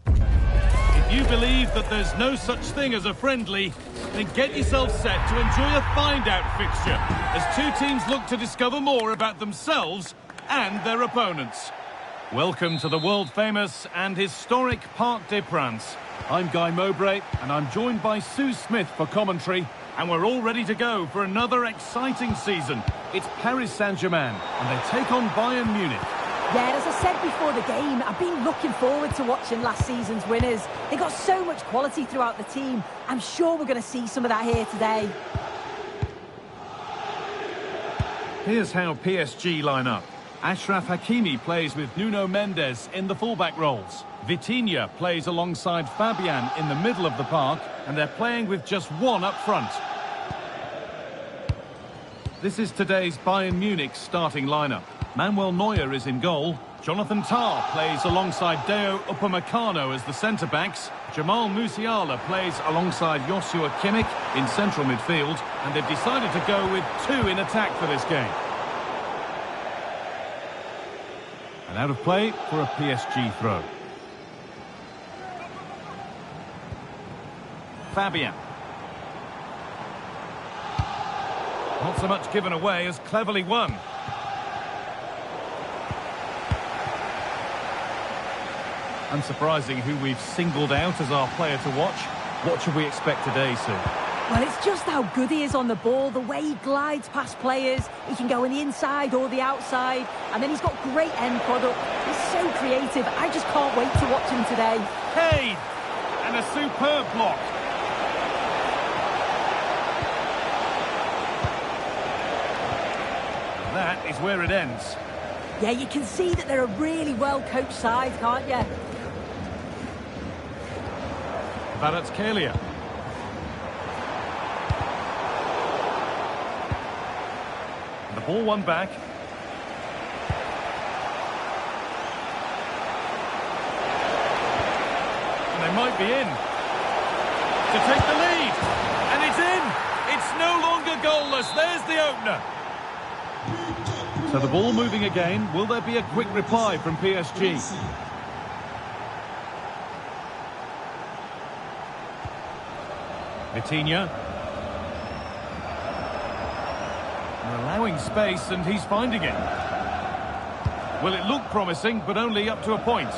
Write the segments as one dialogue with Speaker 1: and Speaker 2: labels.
Speaker 1: If you believe that there's no such thing as a friendly, then get yourself set to enjoy a find-out fixture as two teams look to discover more about themselves and their opponents. Welcome to the world-famous and historic Parc des Princes. I'm Guy Mowbray, and I'm joined by Sue Smith for commentary, and we're all ready to go for another exciting season. It's Paris Saint-Germain, and they take on Bayern Munich.
Speaker 2: Yeah, as I said before the game, I've been looking forward to watching last season's winners. They got so much quality throughout the team. I'm sure we're going to see some of that here today.
Speaker 1: Here's how PSG line up. Achraf Hakimi plays with Nuno Mendes in the fullback roles. Vitinha plays alongside Fabian in the middle of the park, and they're playing with just one up front. This is today's Bayern Munich starting lineup. Manuel Neuer is in goal. Jonathan Tah plays alongside Deo Upamecano as the centre-backs. Jamal Musiala plays alongside Joshua Kimmich in central midfield, and they've decided to go with two in attack for this game. And out of play for a PSG throw. Fabian. Not so much given away as cleverly won. Unsurprising who we've singled out as our player to watch. What should we expect today, Sue?
Speaker 2: Well, it's just how good he is on the ball, the way he glides past players. He can go on the inside or the outside, and then he's got great end product. He's so creative. I just can't wait to watch him today.
Speaker 1: Hey! And a superb block. And that is where it ends.
Speaker 2: Yeah, you can see that they're a really well-coached side, can't you?
Speaker 1: Kvaratskhelia. The ball won back. And they might be in. To take the lead. And it's in! It's no longer goalless. There's the opener. So the ball moving again. Will there be a quick reply from PSG? Vitinha. They're allowing space and he's finding it. Well, it looked promising, but only up to a point.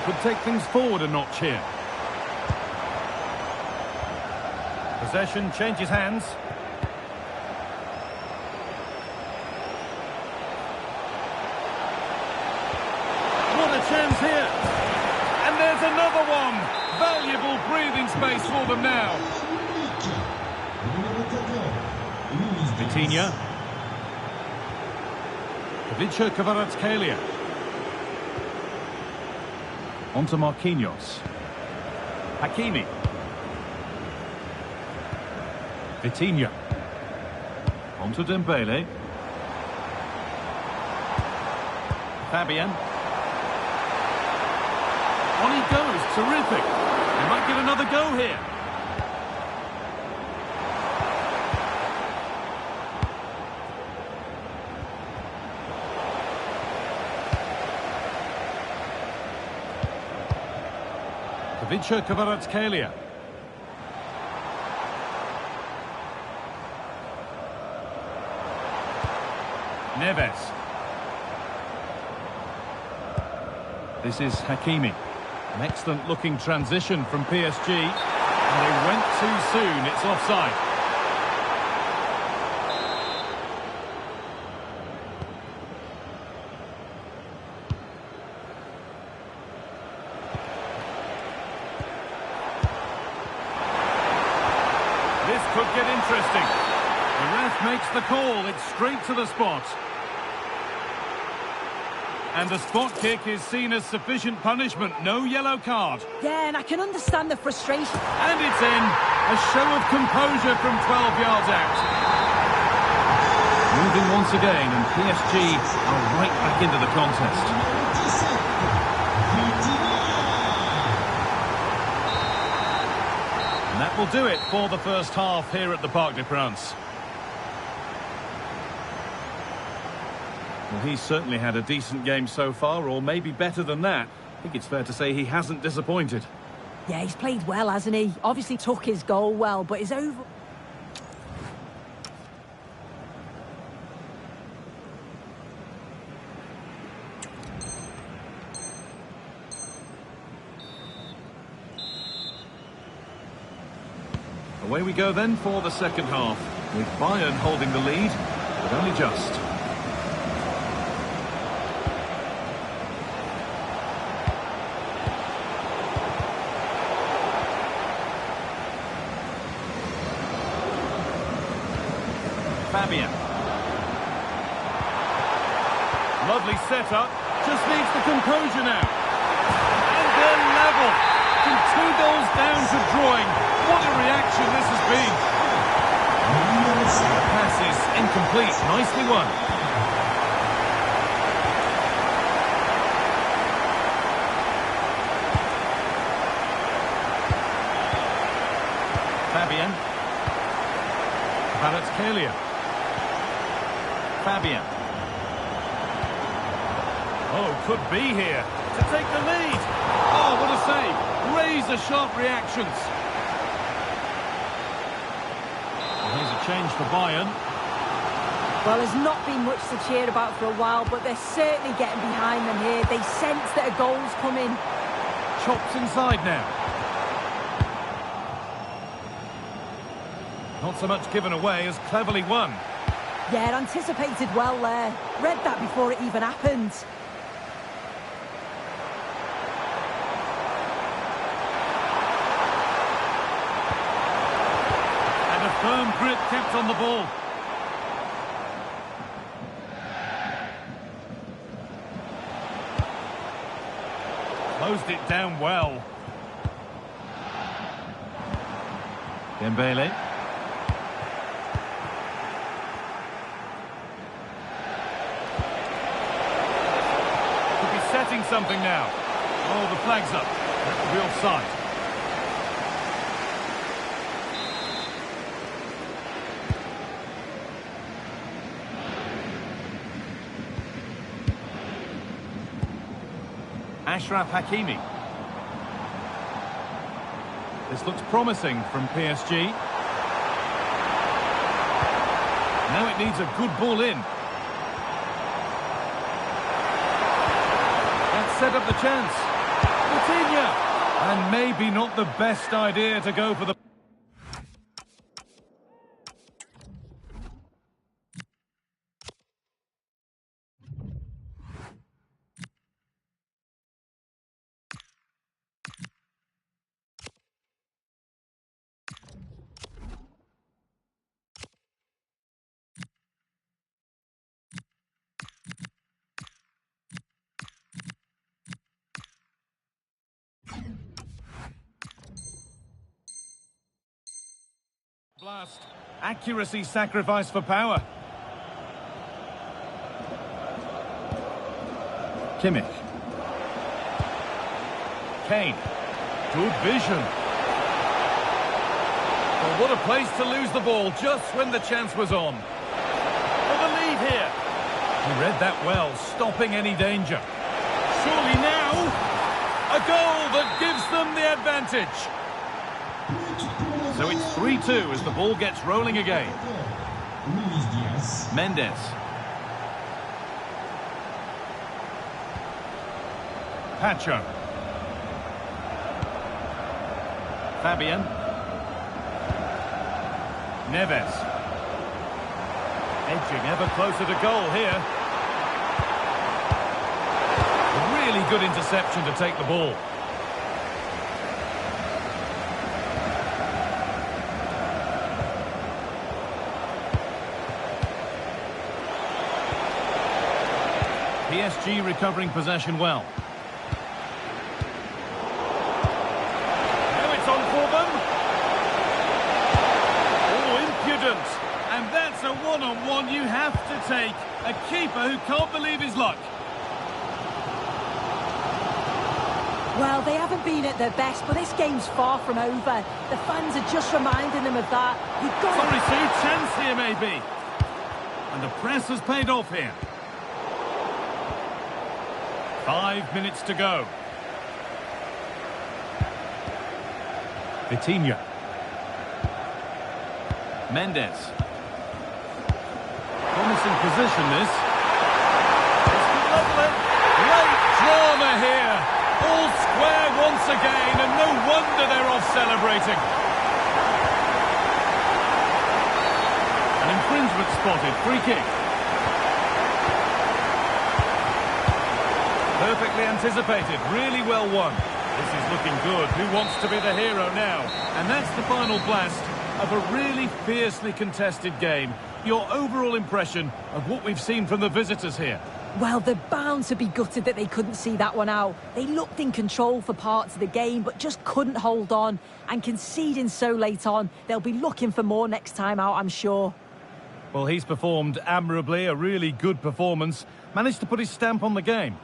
Speaker 1: Could take things forward a notch here. Possession changes hands. What a chance here. And there's another one. Valuable breathing space for them now. Vitinha. Ivica Kvaratskhelia. On to Marquinhos. Hakimi. Vitinha. On to Dembele. Fabian. On he goes, terrific. They might get another go here. Ivica Kvaratskhelia. Neves. This is Hakimi. An excellent looking transition from PSG. And they went too soon. It's offside. This could get interesting. The ref makes the call. It's straight to the spot. And the spot kick is seen as sufficient punishment. No yellow card.
Speaker 2: Yeah, and I can understand the frustration.
Speaker 1: And it's in. A show of composure from 12 yards out. Moving once again, and PSG are right back into the contest. And that will do it for the first half here at the Parc des Princes. Well, he's certainly had a decent game so far, or maybe better than that. I think it's fair to say he hasn't disappointed.
Speaker 2: Yeah, he's played well, hasn't he? Obviously took his goal well, but his over...
Speaker 1: Away we go then for the second half, with Bayern holding the lead, but only just. Fabian. Lovely setup, just needs the composure now. And they're level. From 2 goals down to drawing. What a reaction this has been. The pass is incomplete. Nicely won. Fabian. Kvaratskhelia. Fabian. Oh, could be here to take the lead. Oh, what a save. Razor-sharp reactions. Well, here's a change for Bayern.
Speaker 2: Well, there's not been much to cheer about for a while, but they're certainly getting behind them here. They sense that a goal's coming.
Speaker 1: Chops inside now. Not so much given away as cleverly won.
Speaker 2: Yeah, anticipated well there. Read that before it even happened.
Speaker 1: Firm grip kept on the ball. Closed it down well. Dembele. Could be setting something now. Oh, the flag's up. That could be offside. Achraf Hakimi. This looks promising from PSG. Now it needs a good ball in. That set up the chance. Coutinho. And maybe not the best idea to go for the... Blast. Accuracy sacrificed for power. Kimmich. Kane. Good vision. Well, what a place to lose the ball just when the chance was on. For the lead here. He read that well, stopping any danger. Surely now, a goal that gives them the advantage. So it's 3-2 as the ball gets rolling again. Mendes. Pacho. Fabian. Neves. Edging ever closer to goal here. A really good interception to take the ball. PSG recovering possession well. Now it's on for them. Oh, impudent. And that's a one-on-one you have to take. A keeper who can't believe his luck.
Speaker 2: Well, they haven't been at their best, but this game's far from over. The fans are just reminding them of that. You've got
Speaker 1: Sorry, Sue, chance here maybe. And the press has paid off here. 5 minutes to go. Vitinha. Mendes. Promising position, this. This could level it. Great drama here. All square once again, and no wonder they're off celebrating. An infringement spotted. Free kick. Perfectly anticipated. Really well won. This is looking good. Who wants to be the hero now? And that's the final blast of a really fiercely contested game. Your overall impression of what we've seen from the visitors here?
Speaker 2: Well, they're bound to be gutted that they couldn't see that one out. They looked in control for parts of the game, but just couldn't hold on. And conceding so late on, they'll be looking for more next time out, I'm sure.
Speaker 1: Well, he's performed admirably, a really good performance. Managed to put his stamp on the game.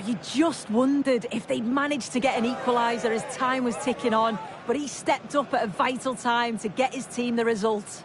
Speaker 2: You just wondered if they'd managed to get an equaliser as time was ticking on, but he stepped up at a vital time to get his team the result.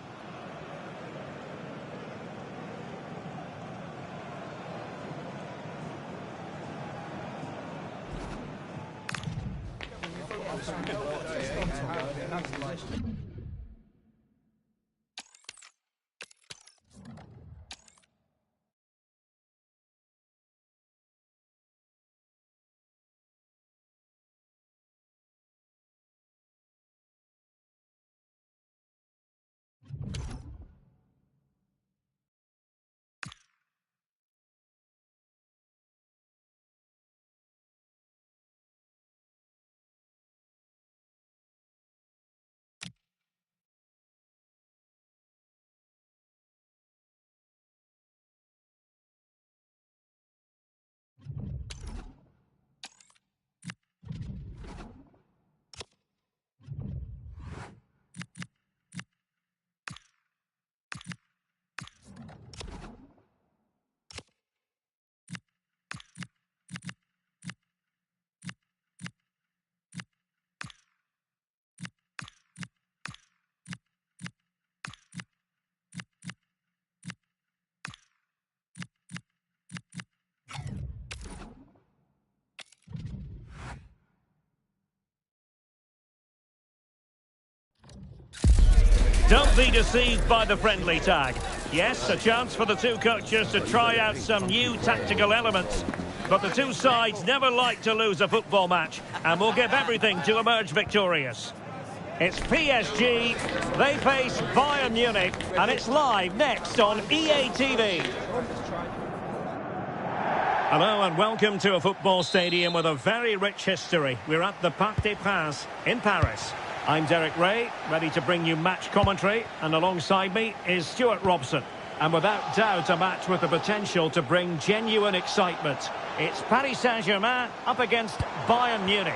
Speaker 3: Don't be deceived by the friendly tag. Yes, a chance for the two coaches to try out some new tactical elements. But the two sides never like to lose a football match and will give everything to emerge victorious. It's PSG, they face Bayern Munich, and it's live next on EA TV. Hello and welcome to a football stadium with a very rich history. We're at the Parc des Princes in Paris. I'm Derek Ray, ready to bring you match commentary, and alongside me is Stuart Robson. And without doubt, a match with the potential to bring genuine excitement. It's Paris Saint-Germain up against Bayern Munich.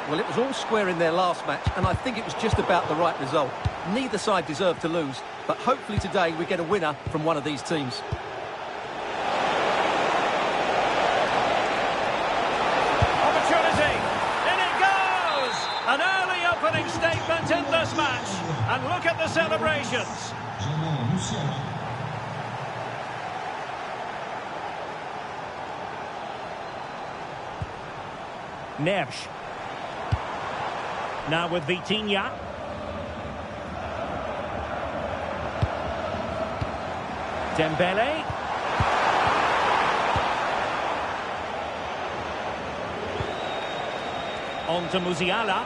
Speaker 4: Well, it was all square in their last match, and I think it was just about the right result. Neither side deserved to lose, but hopefully today we get a winner from one of these teams.
Speaker 3: Opportunity! In it goes! An early opening statement in this match. And look at the celebrations. Neves. Now with Vitinha. Dembele. On to Musiala.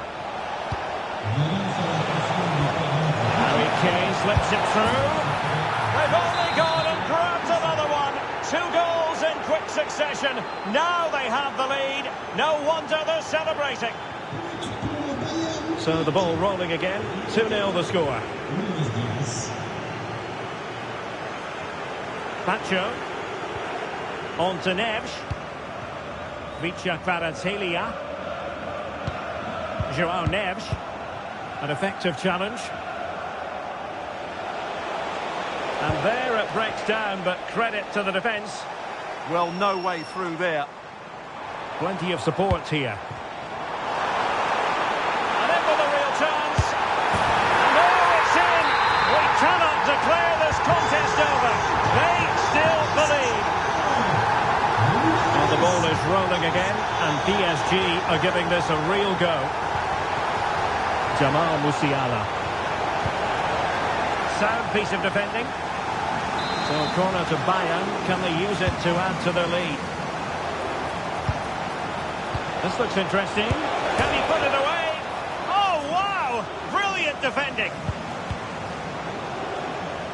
Speaker 3: Harry Kane slips it through. They've only gone and grabbed another one. 2 goals in quick succession. Now they have the lead. No wonder they're celebrating. So the ball rolling again. 2-0 the score. Pacho. On to Neves. Vicha Kvaratskhelia. Joao Neves. An effective challenge. And there it breaks down, but credit to the defence.
Speaker 5: Well, no way through there.
Speaker 3: Plenty of support here. going again, and PSG are giving this a real go. Jamal Musiala. Sound piece of defending. So corner to Bayern. Can they use it to add to their lead? This looks interesting. Can he put it away? Oh, wow! Brilliant defending.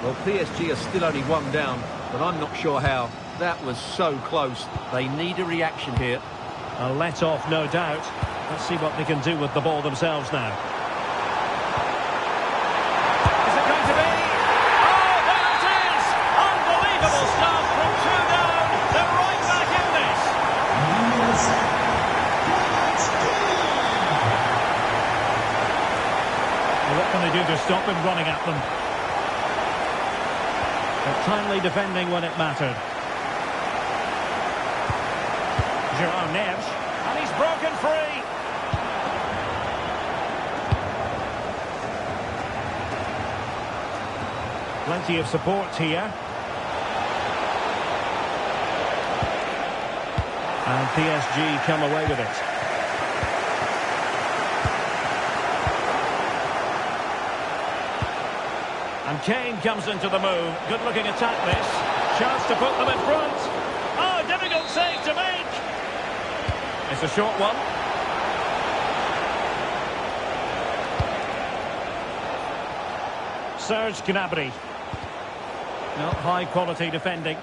Speaker 4: Well, PSG are still only one down, but I'm not sure how. That was so close. They need a reaction here.
Speaker 3: A let-off, no doubt. Let's see what they can do with the ball themselves now. Is it going to be? Oh, there it is! Unbelievable stuff from two down. They're right back in this. Well, what can they do to stop him running at them? But timely defending when it mattered. João Neves, and he's broken free. Plenty of support here. And PSG come away with it. And Kane comes into the move. Good looking attack this. Chance to put them in front. Oh, difficult save to make. It's a short one. Serge Gnabry. No, high quality defending.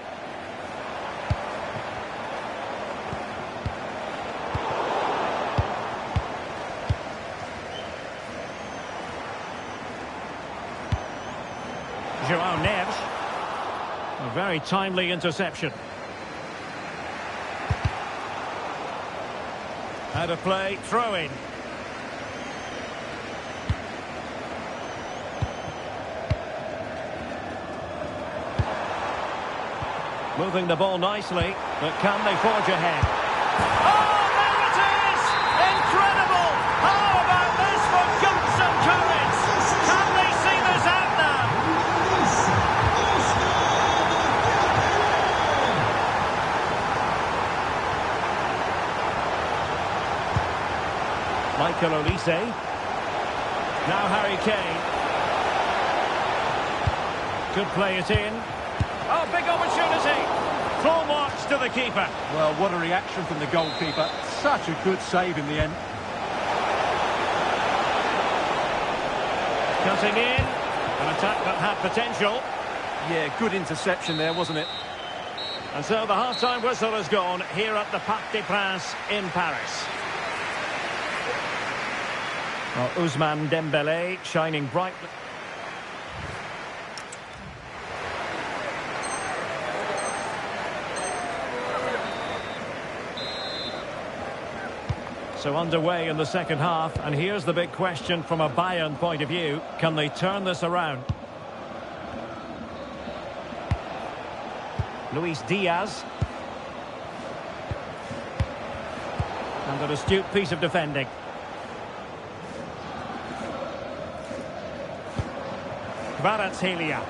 Speaker 3: João Neves. A very timely interception. Out of play, throw in. Moving the ball nicely, but can they forge ahead? Oh, there it is! Incredible! How about this for guts and courage? Can they see this out now? Michael Olise. Now Harry Kane. Could play it in. Oh, big opportunity. Full marks to the keeper.
Speaker 5: Well, what a reaction from the goalkeeper. Such a good save in the end.
Speaker 3: Cutting in. An attack that had potential.
Speaker 4: Yeah, good interception there, wasn't it?
Speaker 3: And so the half-time whistle has gone here at the Parc des Princes in Paris. Well, Ousmane Dembélé shining brightly. So underway in the second half, and here's the big question from a Bayern point of view. Can they turn this around? Luis Diaz. And an astute piece of defending. Kvaratskhelia.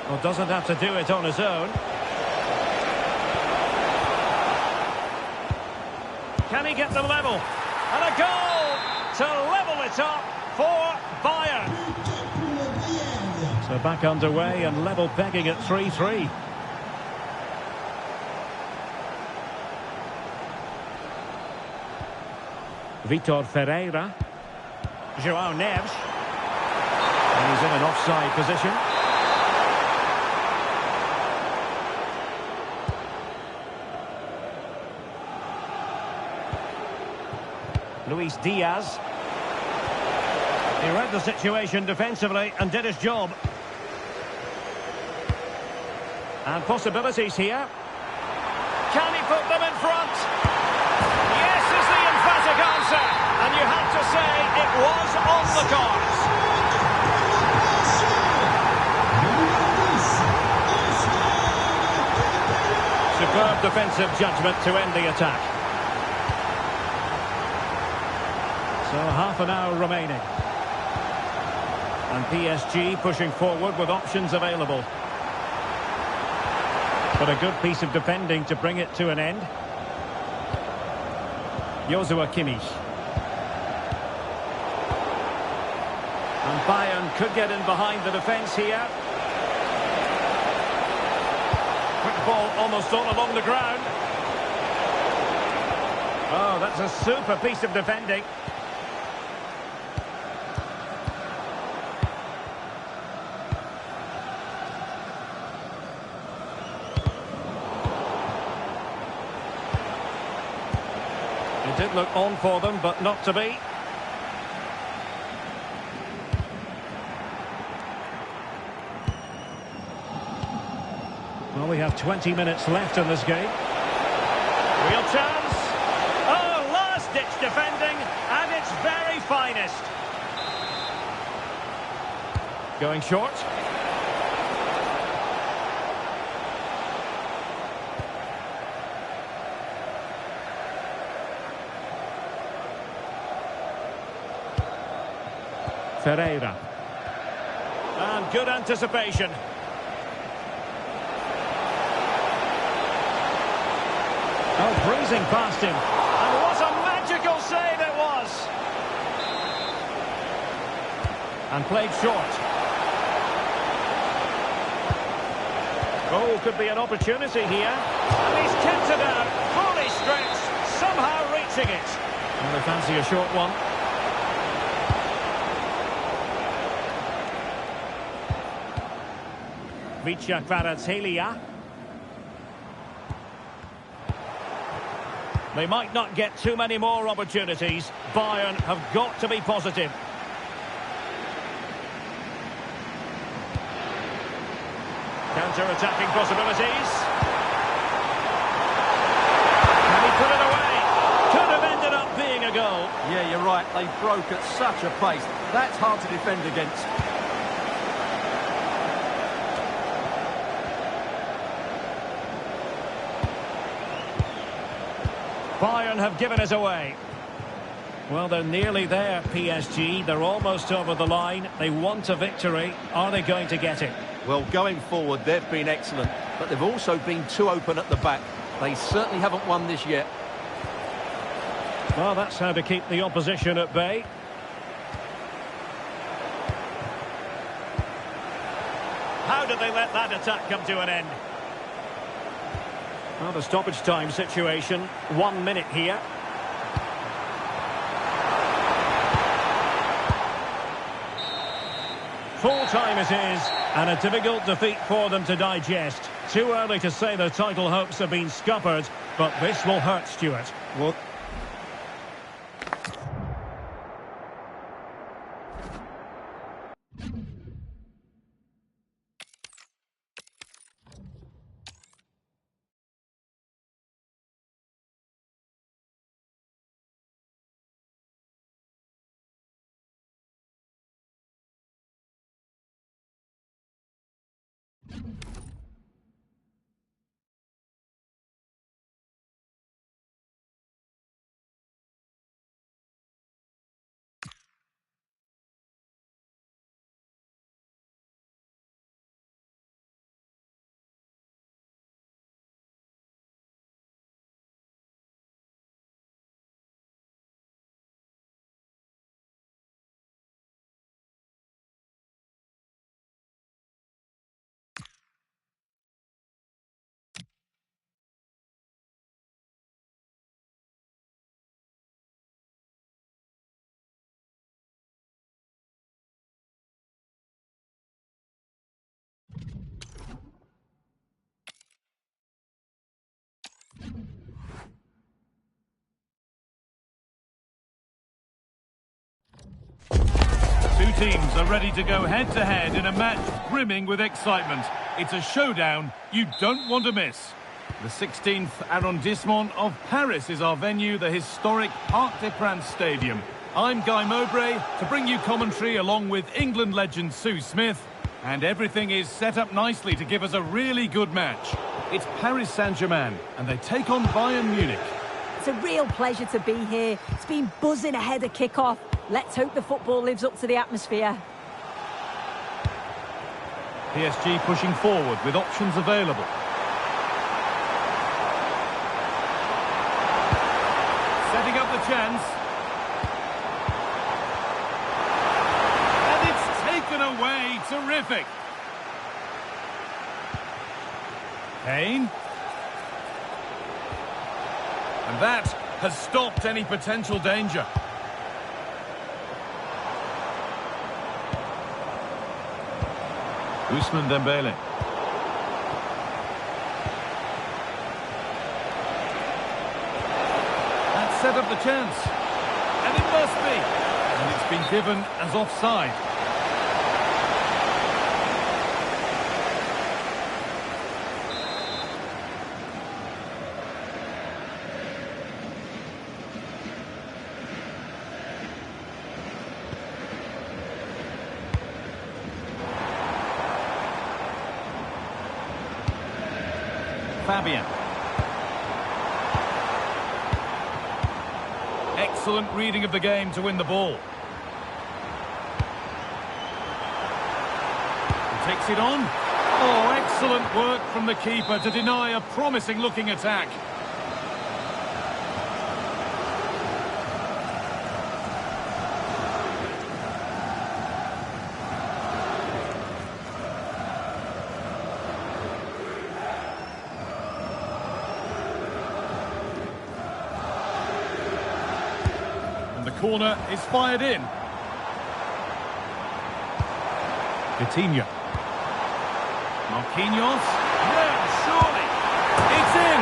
Speaker 3: Well, doesn't have to do it on his own. Can he get them level? And a goal to level it up for Bayern. So back underway and level pegging at 3-3. Vitor Ferreira. João Neves. And he's in an offside position. Luis Diaz. He read the situation defensively and did his job. And possibilities here. Can he put them in front? Yes is the emphatic answer. And you have to say it was on the cards. Superb defensive judgment to end the attack. So half an hour remaining. And PSG pushing forward with options available. But a good piece of defending to bring it to an end. Joshua Kimmich. And Bayern could get in behind the defence here. Quick ball almost all along the ground. Oh, that's a super piece of defending. It did look on for them, but not to be. Well, we have 20 minutes left in this game. Real chance. Oh, last-ditch defending at its very finest. Going short. Ferreira. And good anticipation. Oh, breezing past him. And what a magical save it was. And played short. Oh, could be an opportunity here. And he's kept it out. Fully stretched. Somehow reaching it. And they fancy a short one. Vicha Kvaratskhelia. They might not get too many more opportunities. Bayern have got to be positive. Counter-attacking possibilities. Can he put it away? Could have ended up being a goal.
Speaker 4: Yeah, you're right. They broke at such a pace. That's hard to defend against.
Speaker 3: Bayern have given us away. Well, they're nearly there, PSG. They're almost over the line. They want a victory. Are they going to get it?
Speaker 4: Well, going forward, they've been excellent, but they've also been too open at the back. They certainly haven't won this yet.
Speaker 3: Well, that's how to keep the opposition at bay. How did they let that attack come to an end? Well, the stoppage time situation, 1 minute here. Full time it is, and a difficult defeat for them to digest. Too early to say their title hopes have been scuppered, but this will hurt, Stuart.
Speaker 4: Well,
Speaker 1: Two teams are ready to go head-to-head in a match brimming with excitement. It's a showdown you don't want to miss. The 16th arrondissement of Paris is our venue, the historic Parc des Princes Stadium. I'm Guy Mowbray to bring you commentary along with England legend Sue Smith. And everything is set up nicely to give us a really good match. It's Paris Saint-Germain, and they take on Bayern Munich.
Speaker 2: It's a real pleasure to be here. It's been buzzing ahead of kick-off. Let's hope the football lives up to the atmosphere.
Speaker 1: PSG pushing forward with options available. chance. And it's taken away. Terrific. Kane. And that has stopped any potential danger. Ousmane Dembele. That set up the chance. And it must be. And it's been given as offside. Fabian. Excellent reading of the game to win the ball. He takes it on. Oh, excellent work from the keeper to deny a promising looking attack. Corner is fired in. Coutinho. Marquinhos. No, surely. It's in.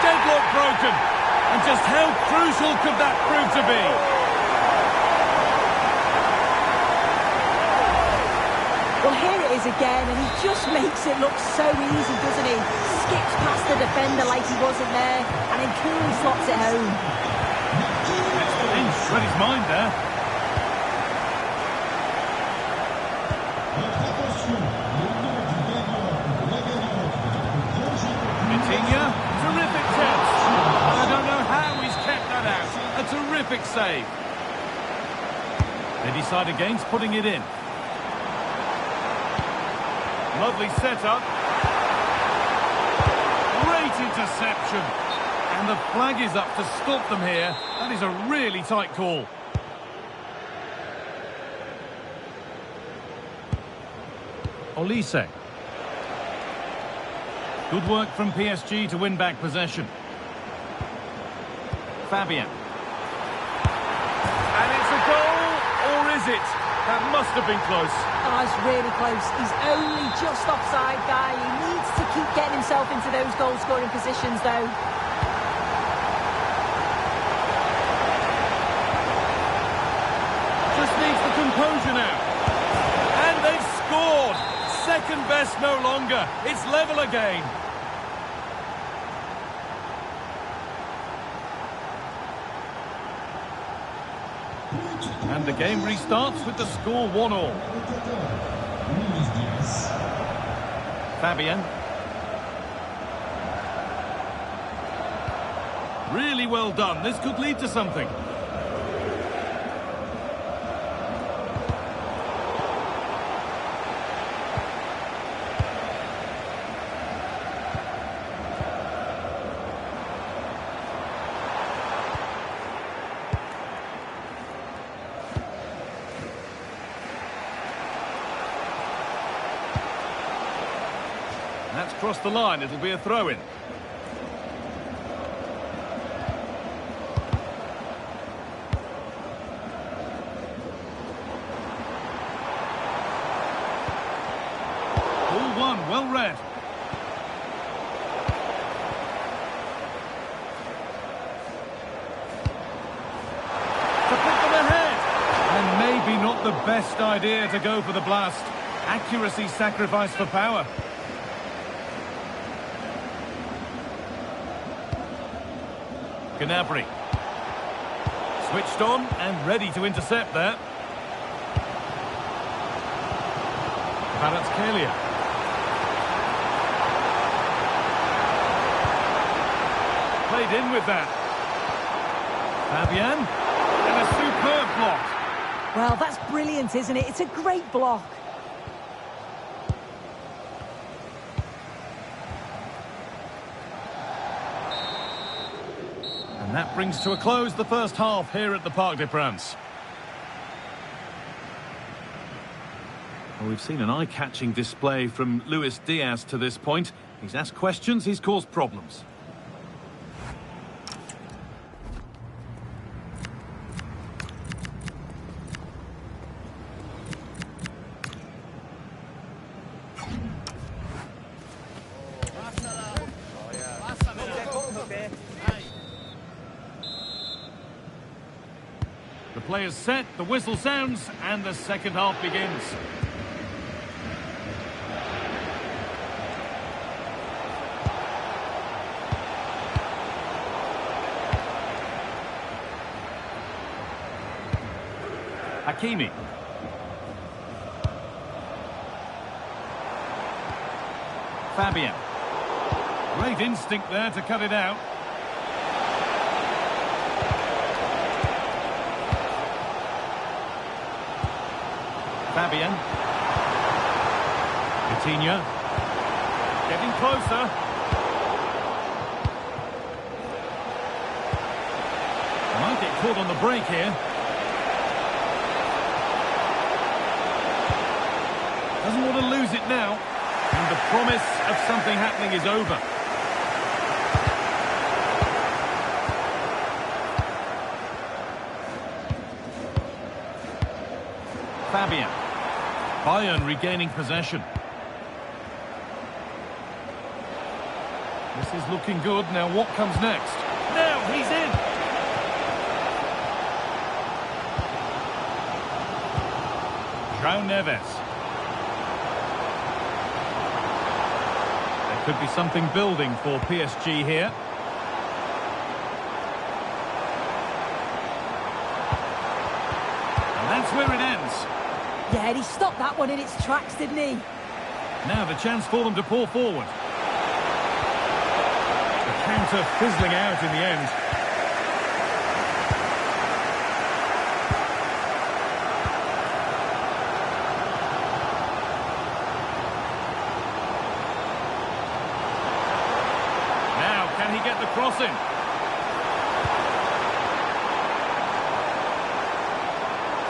Speaker 1: Deadlock broken. And just how crucial could that prove to be?
Speaker 2: Well, here it is again, and he just makes it look so easy, doesn't he? Skips past the defender like he wasn't there, and then coolly slots it home.
Speaker 1: Read his mind there. Coutinho, terrific chance. I don't know how he's kept that out. A terrific save. They decide against putting it in. Lovely setup. Great interception. And the flag is up to stop them here. That is a really tight call. Olise. Good work from PSG to win back possession. Fabian. And it's a goal, or is it? That must have been close.
Speaker 2: Oh, it's really close. He's only just offside, guy. He needs to keep getting himself into those goal-scoring positions, though.
Speaker 1: Composure now. And they've scored. Second best no longer. It's level again. And the game restarts with the score 1-1. Fabian. Really well done. This could lead to something. That's crossed the line. It'll be a throw-in. Ball one, well read. To put them ahead. And maybe not the best idea to go for the blast. Accuracy sacrificed for power. Gnabry. Switched on and ready to intercept there. Kvaratskhelia. Played in with that. Fabian. And a superb block.
Speaker 2: Well, that's brilliant, isn't it? It's a great block.
Speaker 1: And that brings to a close the first half here at the Parc des Princes. Well, we've seen an eye-catching display from Luis Diaz to this point. He's asked questions, he's caused problems. The players set, the whistle sounds, and the second half begins. Hakimi. Fabian. Great instinct there to cut it out. Fabian. Coutinho. Getting closer. Might get caught on the break here. Doesn't want to lose it now. And the promise of something happening is over. Fabian. Bayern regaining possession. This is looking good. Now what comes next? Now he's in. João Neves. There could be something building for PSG here. And that's where it ends.
Speaker 2: Yeah, he stopped that one in its tracks, didn't he?
Speaker 1: Now the chance for them to pour forward. The counter fizzling out in the end. Now, can he get the cross in?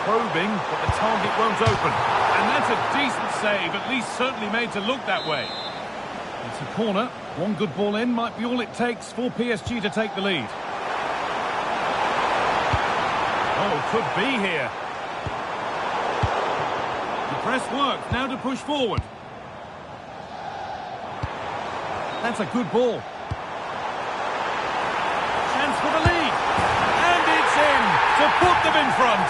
Speaker 1: Probing, but the target won't open. And that's a decent save, at least certainly made to look that way. It's a corner. One good ball in might be all it takes for PSG to take the lead. Oh, could be here. The press works, now to push forward. That's a good ball. Chance for the lead. And it's in to put them in front.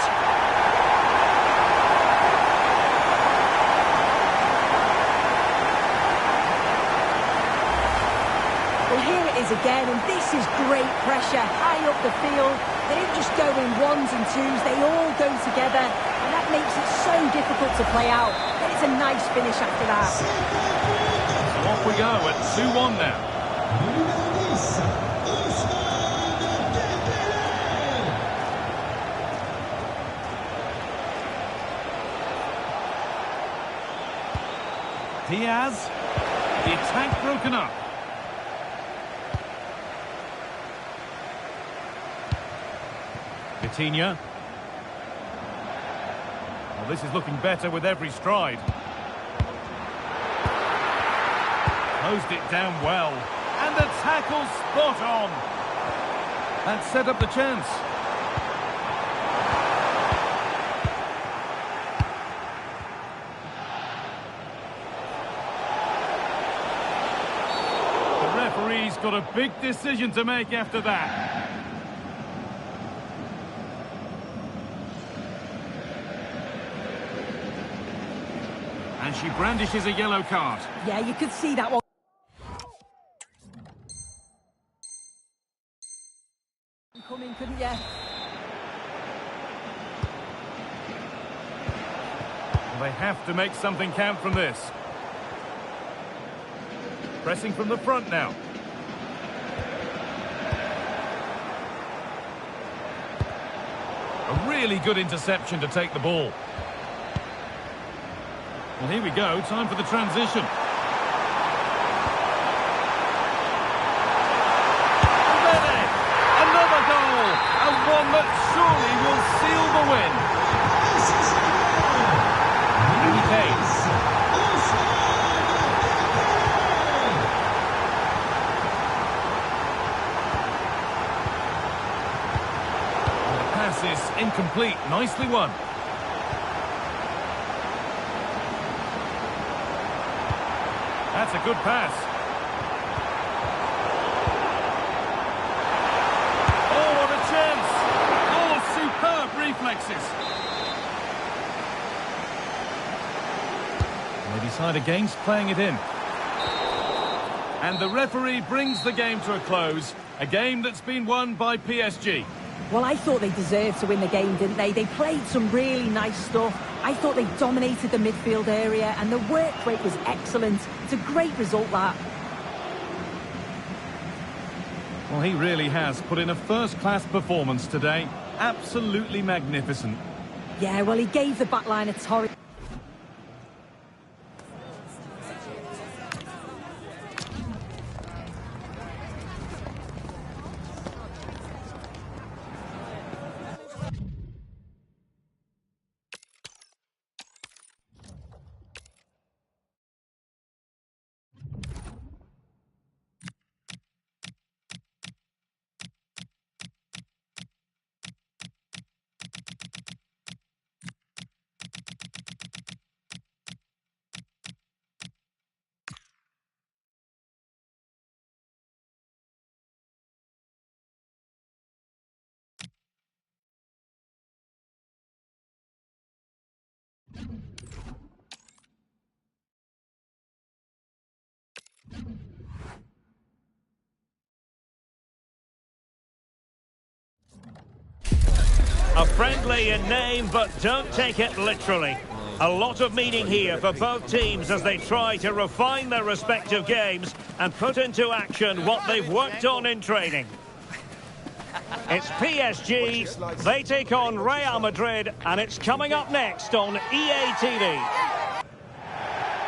Speaker 2: Again, and this is great pressure high up the field. They don't just go in ones and twos, they all go together, and that makes it so difficult to play out. But it's a nice finish after that.
Speaker 1: So off we go at 2-1 now. Diaz, the attack broken up. Coutinho. Well, this is looking better with every stride. Closed it down well. And the tackle spot on. That set up the chance. The referee's got a big decision to make after that. And she brandishes a yellow card.
Speaker 2: Yeah, you could see that one. Coming, couldn't you?
Speaker 1: They have to make something count from this. Pressing from the front now. A really good interception to take the ball. Well, here we go, time for the transition. Another but surely will seal the win. Harry Kane. The pass is incomplete. Nicely won. That's a good pass. Oh, what a chance! Oh, superb reflexes. They decide against playing it in. And the referee brings the game to a close. A game that's been won by PSG.
Speaker 2: Well, I thought they deserved to win the game, didn't they? They played some really nice stuff. I thought they dominated the midfield area and the work rate was excellent. It's a great result, that.
Speaker 1: Well, he really has put in a first-class performance today. Absolutely magnificent.
Speaker 2: Yeah, well, he gave the back line a torrid...
Speaker 3: A friendly in name, but don't take it literally. A lot of meaning here for both teams as they try to refine their respective games and put into action what they've worked on in training. It's PSG, they take on Real Madrid, and it's coming up next on EA TV.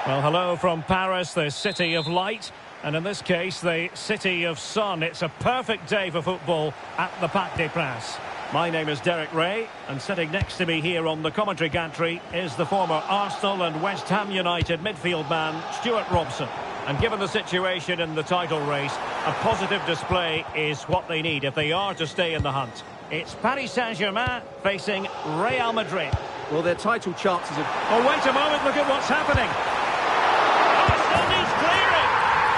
Speaker 3: Well, hello from Paris, the city of light, and in this case, the city of sun. It's a perfect day for football at the Parc des Princes. My name is Derek Ray, and sitting next to me here on the commentary gantry is the former Arsenal and West Ham United midfield man, Stuart Robson. And given the situation in the title race, a positive display is what they need if they are to stay in the hunt. It's Paris Saint-Germain facing Real Madrid.
Speaker 4: Well, their title chances are...
Speaker 3: Oh, wait a moment, look at what's happening. Arsenal needs clearing,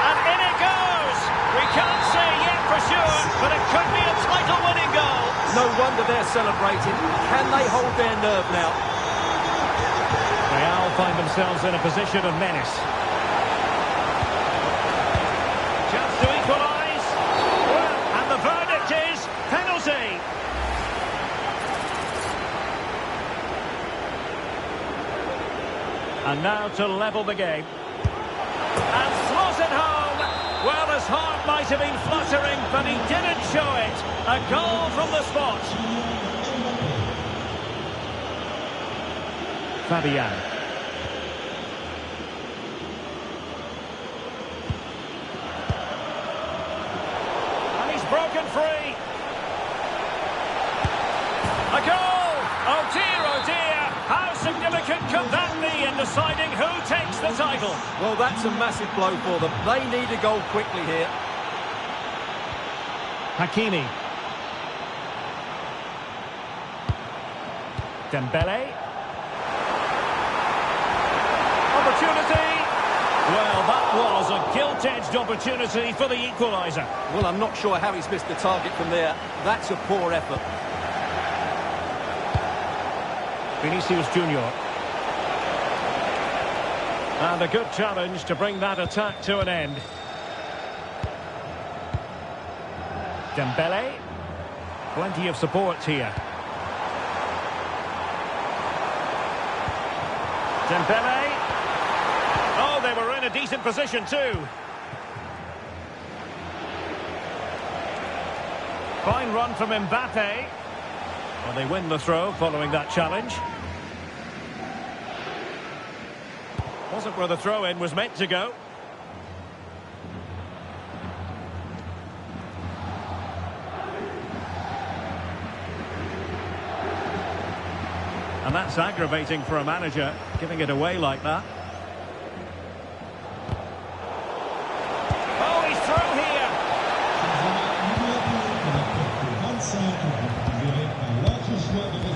Speaker 3: and in it goes. We can't say yet for sure, but it could be a title-winning goal.
Speaker 4: No wonder they're celebrating. Can they hold their nerve now?
Speaker 3: Real find themselves in a position of menace. Chance to equalise. Well, and the verdict is penalty. And now to level the game. And slots it home. Well, his heart might have been fluttering, but he didn't show it. A goal from the spot. Fabian. And he's broken free. A goal! Oh dear, how significant could that be in deciding who takes the title?
Speaker 4: Well, that's a massive blow for them. They need a goal quickly here.
Speaker 3: Hakimi. Dembele. Opportunity. Well, that was a gilt-edged opportunity for the equaliser.
Speaker 4: Well, I'm not sure how he's missed the target from there. That's a poor effort.
Speaker 3: Vinicius Junior. And a good challenge to bring that attack to an end. Dembele. Plenty of support here. Dembele. Oh, they were in a decent position too. Fine run from Mbappe. Well, they win the throw following that challenge. Wasn't where the throw-in was meant to go. And that's aggravating for a manager, giving it away like that. Oh, he's through here.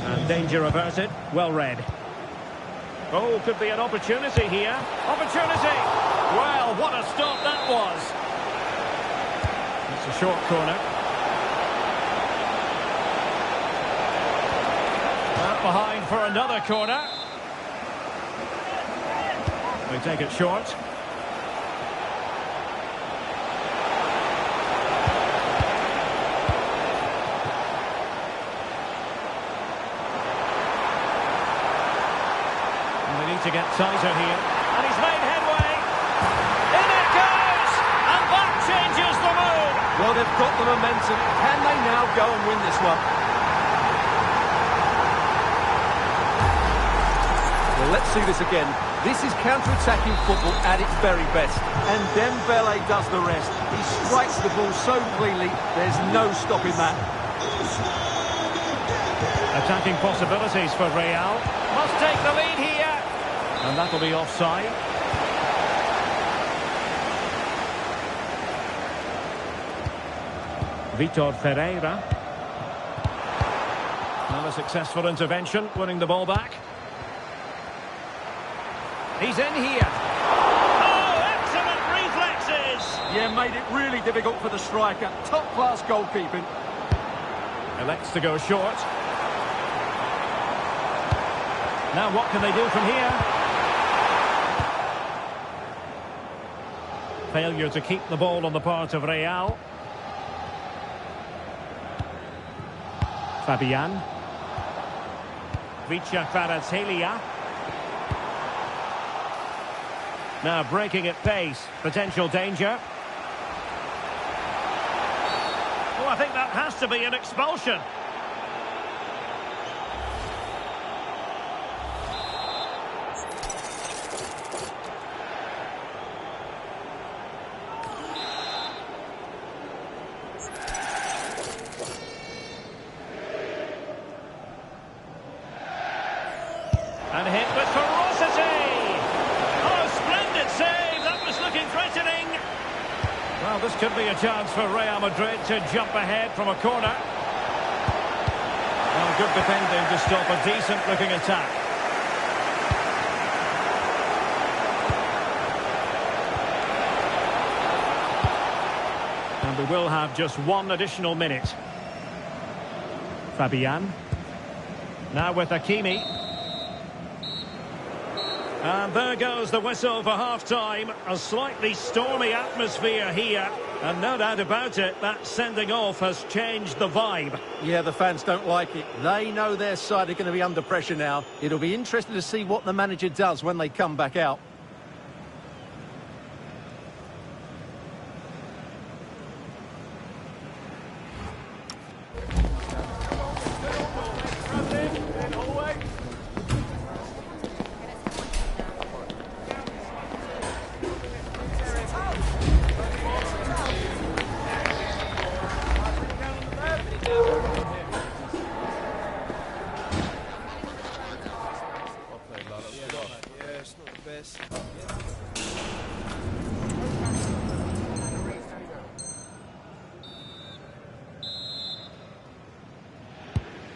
Speaker 3: And danger averted. Well read. Oh, could be an opportunity here. Opportunity! Well, what a stop that was. It's a short corner. Out behind for another corner. We take it short. To get tighter here, and he's made headway. In it goes, and that changes the mood.
Speaker 4: Well, they've got the momentum. Can they now go and win this one? Well, let's see this again. This is counter-attacking football at its very best, and Dembele does the rest. He strikes the ball so cleanly, there's no stopping that.
Speaker 3: Attacking possibilities for Real. Must take the lead here. And that'll be offside. Vitor Ferreira. Another successful intervention, winning the ball back. He's in here. Oh, excellent reflexes!
Speaker 5: Yeah, made it really difficult for the striker. Top-class goalkeeping.
Speaker 3: Elects to go short. Now what can they do from here? Failure to keep the ball on the part of Real. Fabian. Vicha Kvaratskhelia. Now breaking at pace. Potential danger. Oh, I think that has to be an expulsion. And hit with ferocity! Oh, splendid save! That was looking threatening! Well, this could be a chance for Real Madrid to jump ahead from a corner. Well, good defending to stop a decent-looking attack. And we will have just one additional minute. Fabian. Now with Hakimi. And there goes the whistle for half-time. A slightly stormy atmosphere here. And no doubt about it, that sending off has changed the vibe.
Speaker 4: Yeah, the fans don't like it. They know their side are going to be under pressure now. It'll be interesting to see what the manager does when they come back out.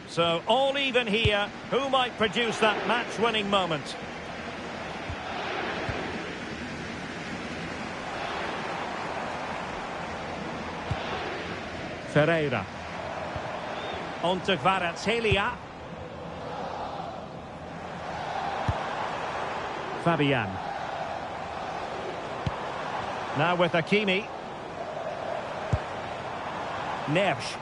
Speaker 3: So all even here. Who might produce that match-winning moment? Ferreira. On to Kvaratskhelia. Fabian. Now with Hakimi. Neves.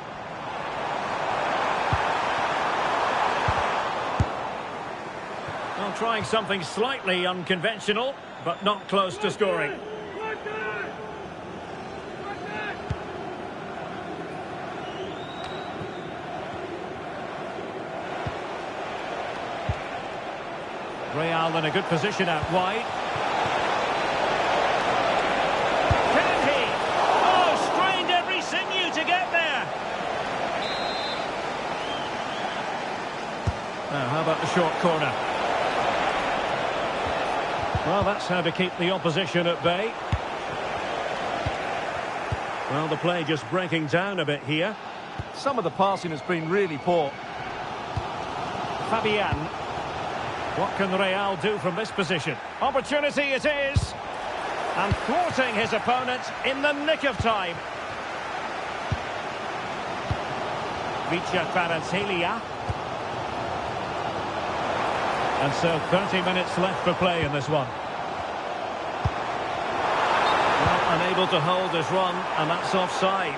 Speaker 3: Well, trying something slightly unconventional, but not close to scoring. Real in a good position out wide. Can he? Oh, strained every sinew to get there. Now, How about the short corner? Well, that's how to keep the opposition at bay. Well, the play just breaking down a bit here.
Speaker 4: Some of the passing has been really poor.
Speaker 3: Fabian. What can Real do from this position? Opportunity it is. And thwarting his opponent in the nick of time. Vicha Kvaratskhelia. And so 30 minutes left for play in this one. Well, unable to hold his run, and that's offside.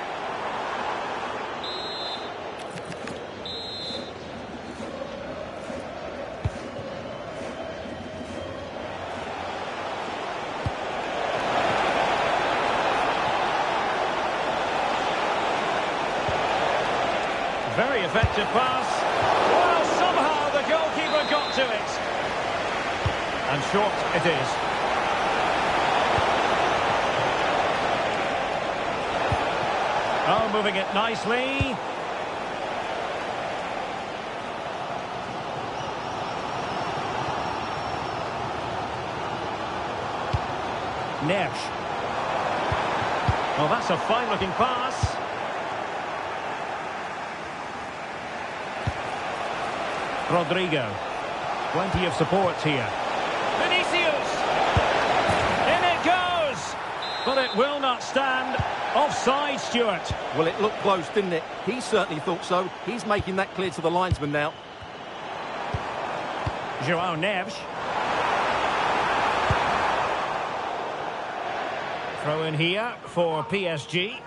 Speaker 3: Very effective pass. Well, somehow the goalkeeper got to it. And short it is. Oh, moving it nicely. Neves. Oh, that's a fine-looking pass. Rodrigo. Plenty of support here. Vinicius! In it goes! But it will not stand. Offside, Stuart.
Speaker 4: Well, it looked close, didn't it? He certainly thought so. He's making that clear to the linesman now.
Speaker 3: João Neves. Throw in here for PSG.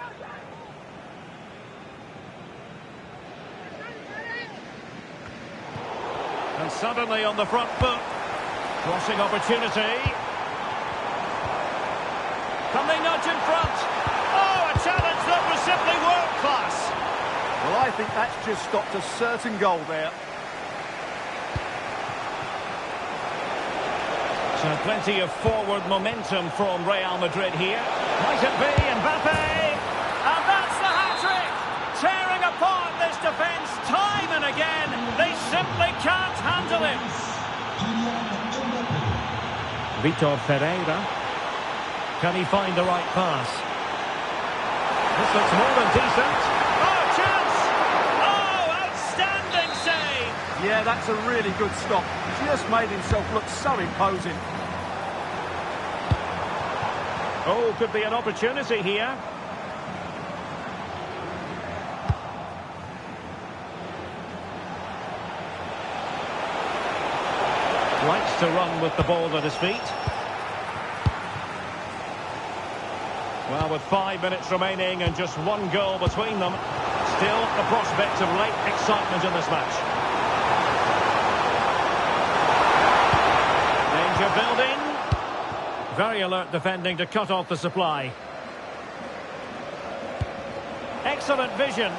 Speaker 3: And suddenly on the front foot. Crossing opportunity. Can they nudge in front? Oh, a challenge that was simply world-class.
Speaker 4: Well, I think that's just stopped a certain goal there.
Speaker 3: So plenty of forward momentum from Real Madrid here. Might it be Mbappe? And that's the hat-trick! Tearing apart this defence time and again. They simply can't handle him. Vitor Ferreira. Can he find the right pass? This looks more than decent. Oh, chance! Oh, outstanding save!
Speaker 4: Yeah, that's a really good stop. Just made himself look so imposing.
Speaker 3: Oh, could be an opportunity here. Likes to run with the ball at his feet. Well, with 5 minutes remaining and just one goal between them, still the prospect of late excitement in this match. Danger building. Very alert defending to cut off the supply. Excellent vision.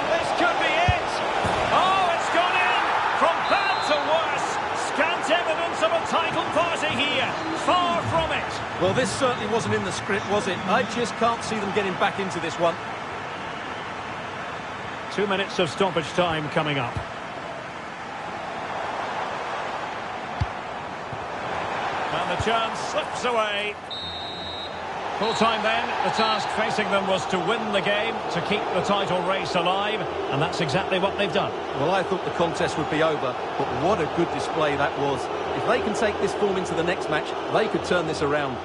Speaker 3: This could be it. Oh, it's gone in. From bad to worse. Scant evidence of a title party here. Far from it.
Speaker 4: Well, this certainly wasn't in the script, was it? I just can't see them getting back into this one.
Speaker 3: 2 minutes of stoppage time coming up. And the chance slips away. Full time then, the task facing them was to win the game, to keep the title race alive, and that's exactly what they've done.
Speaker 4: Well, I thought the contest would be over, but what a good display that was. If they can take this form into the next match, they could turn this around.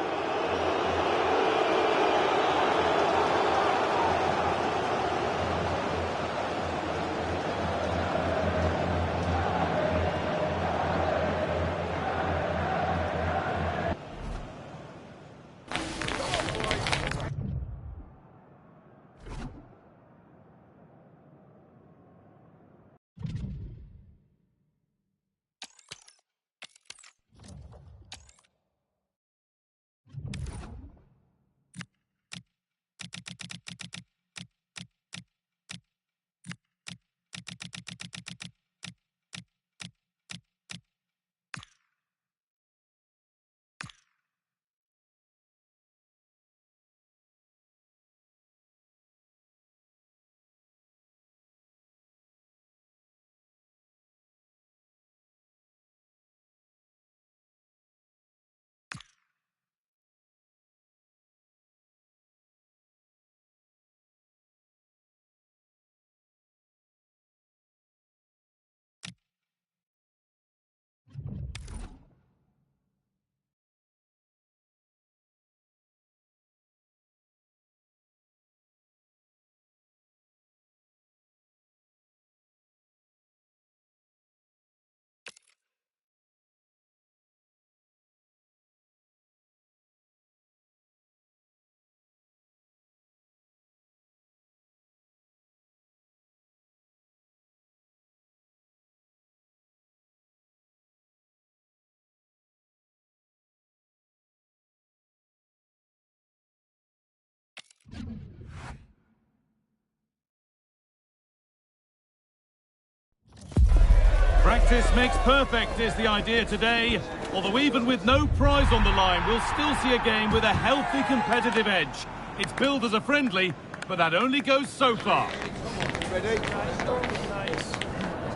Speaker 1: Practice makes perfect is the idea today. Although even with no prize on the line, we'll still see a game with a healthy competitive edge. It's billed as a friendly, but that only goes so far.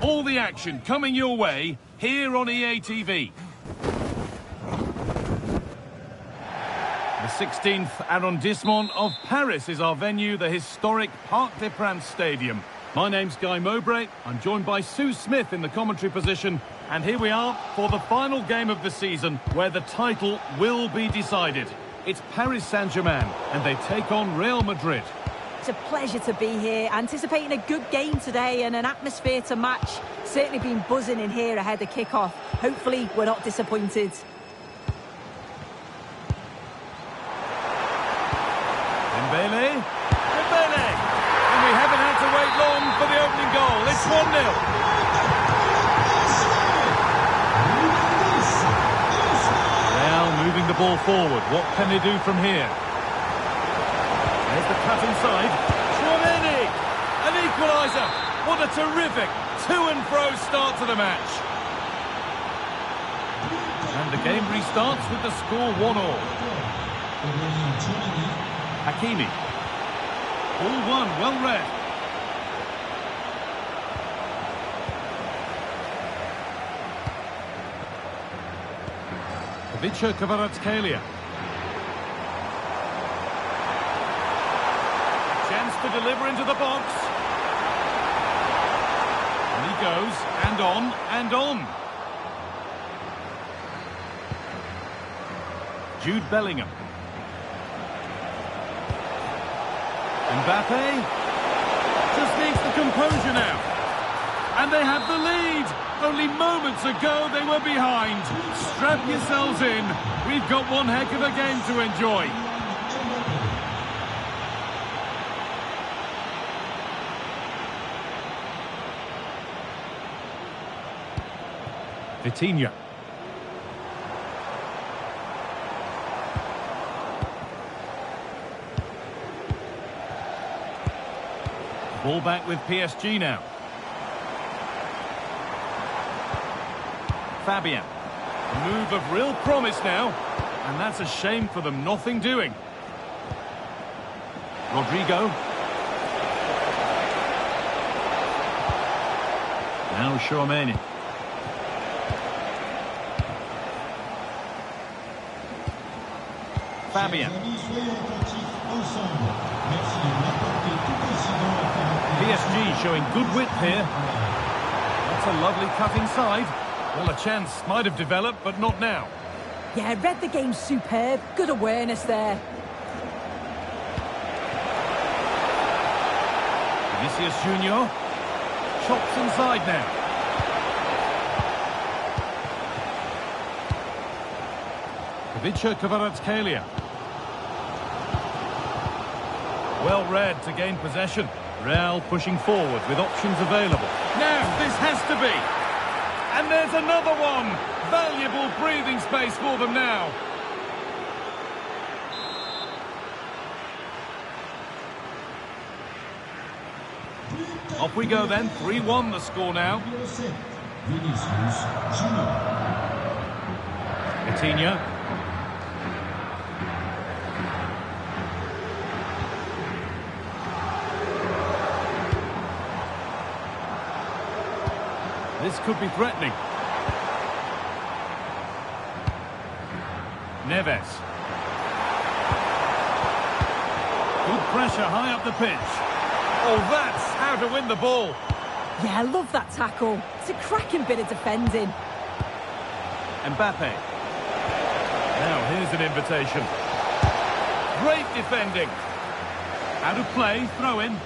Speaker 1: All the action coming your way here on EA TV. The 16th arrondissement of Paris is our venue, the historic Parc des Princes Stadium. My name's Guy Mowbray. I'm joined by Sue Smith in the commentary position. And here we are for the final game of the season where the title will be decided. It's Paris Saint-Germain and they take on Real Madrid.
Speaker 2: It's a pleasure to be here, anticipating a good game today and an atmosphere to match. Certainly been buzzing in here ahead of kick-off. Hopefully we're not disappointed.
Speaker 1: Dembele. And we haven't had to wait long for the opening goal. It's 1-0. Moving the ball forward. What can they do from here? There's the cut inside. Tchouaméni! An equaliser! What a terrific to-and-fro start to the match. And the game restarts with the score 1-1. Hakimi. Ball one, well read. Ivica Kvaratskhelia. Chance to deliver into the box. And he goes, and on, and on. Jude Bellingham. Mbappe. Just needs the composure now. And they have the lead. Only moments ago they were behind. Strap yourselves in. We've got one heck of a game to enjoy. Vitinha. Ball back with PSG now. Fabian. A move of real promise now. And that's a shame for them. Nothing doing. Rodrigo. Now Tchouaméni. Fabian. PSG showing good width here. That's a lovely cut inside. Well, a chance might have developed, but not now.
Speaker 2: Yeah, read the game superb. Good awareness there.
Speaker 1: Vinicius Junior. Chops inside now. Ivica Kvaratskhelia. Well read to gain possession. Real pushing forward with options available. Now, this has to be. And there's another one. Valuable breathing space for them now. Off we go then. 3-1 the score now. Vitinha. This could be threatening. Neves. Good pressure high up the pitch. Oh, that's how to win the ball.
Speaker 2: Yeah, I love that tackle. It's a cracking bit of defending.
Speaker 1: Mbappe. Now here's an invitation. Great defending. Out of play, throw in.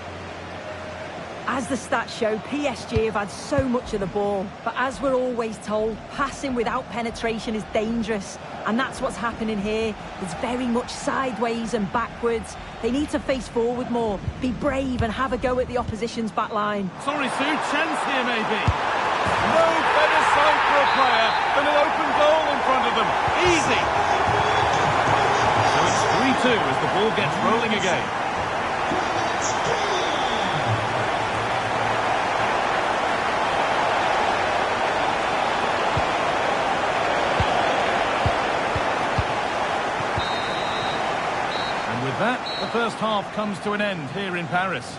Speaker 2: As the stats show, PSG have had so much of the ball, but as we're always told, passing without penetration is dangerous, and that's what's happening here. It's very much sideways and backwards. They need to face forward more, be brave and have a go at the opposition's back line.
Speaker 1: Sorry, Sue, chance here maybe. No better sight for a player than an open goal in front of them. Easy. So it's 3-2 as the ball gets rolling again. The first half comes to an end here in Paris.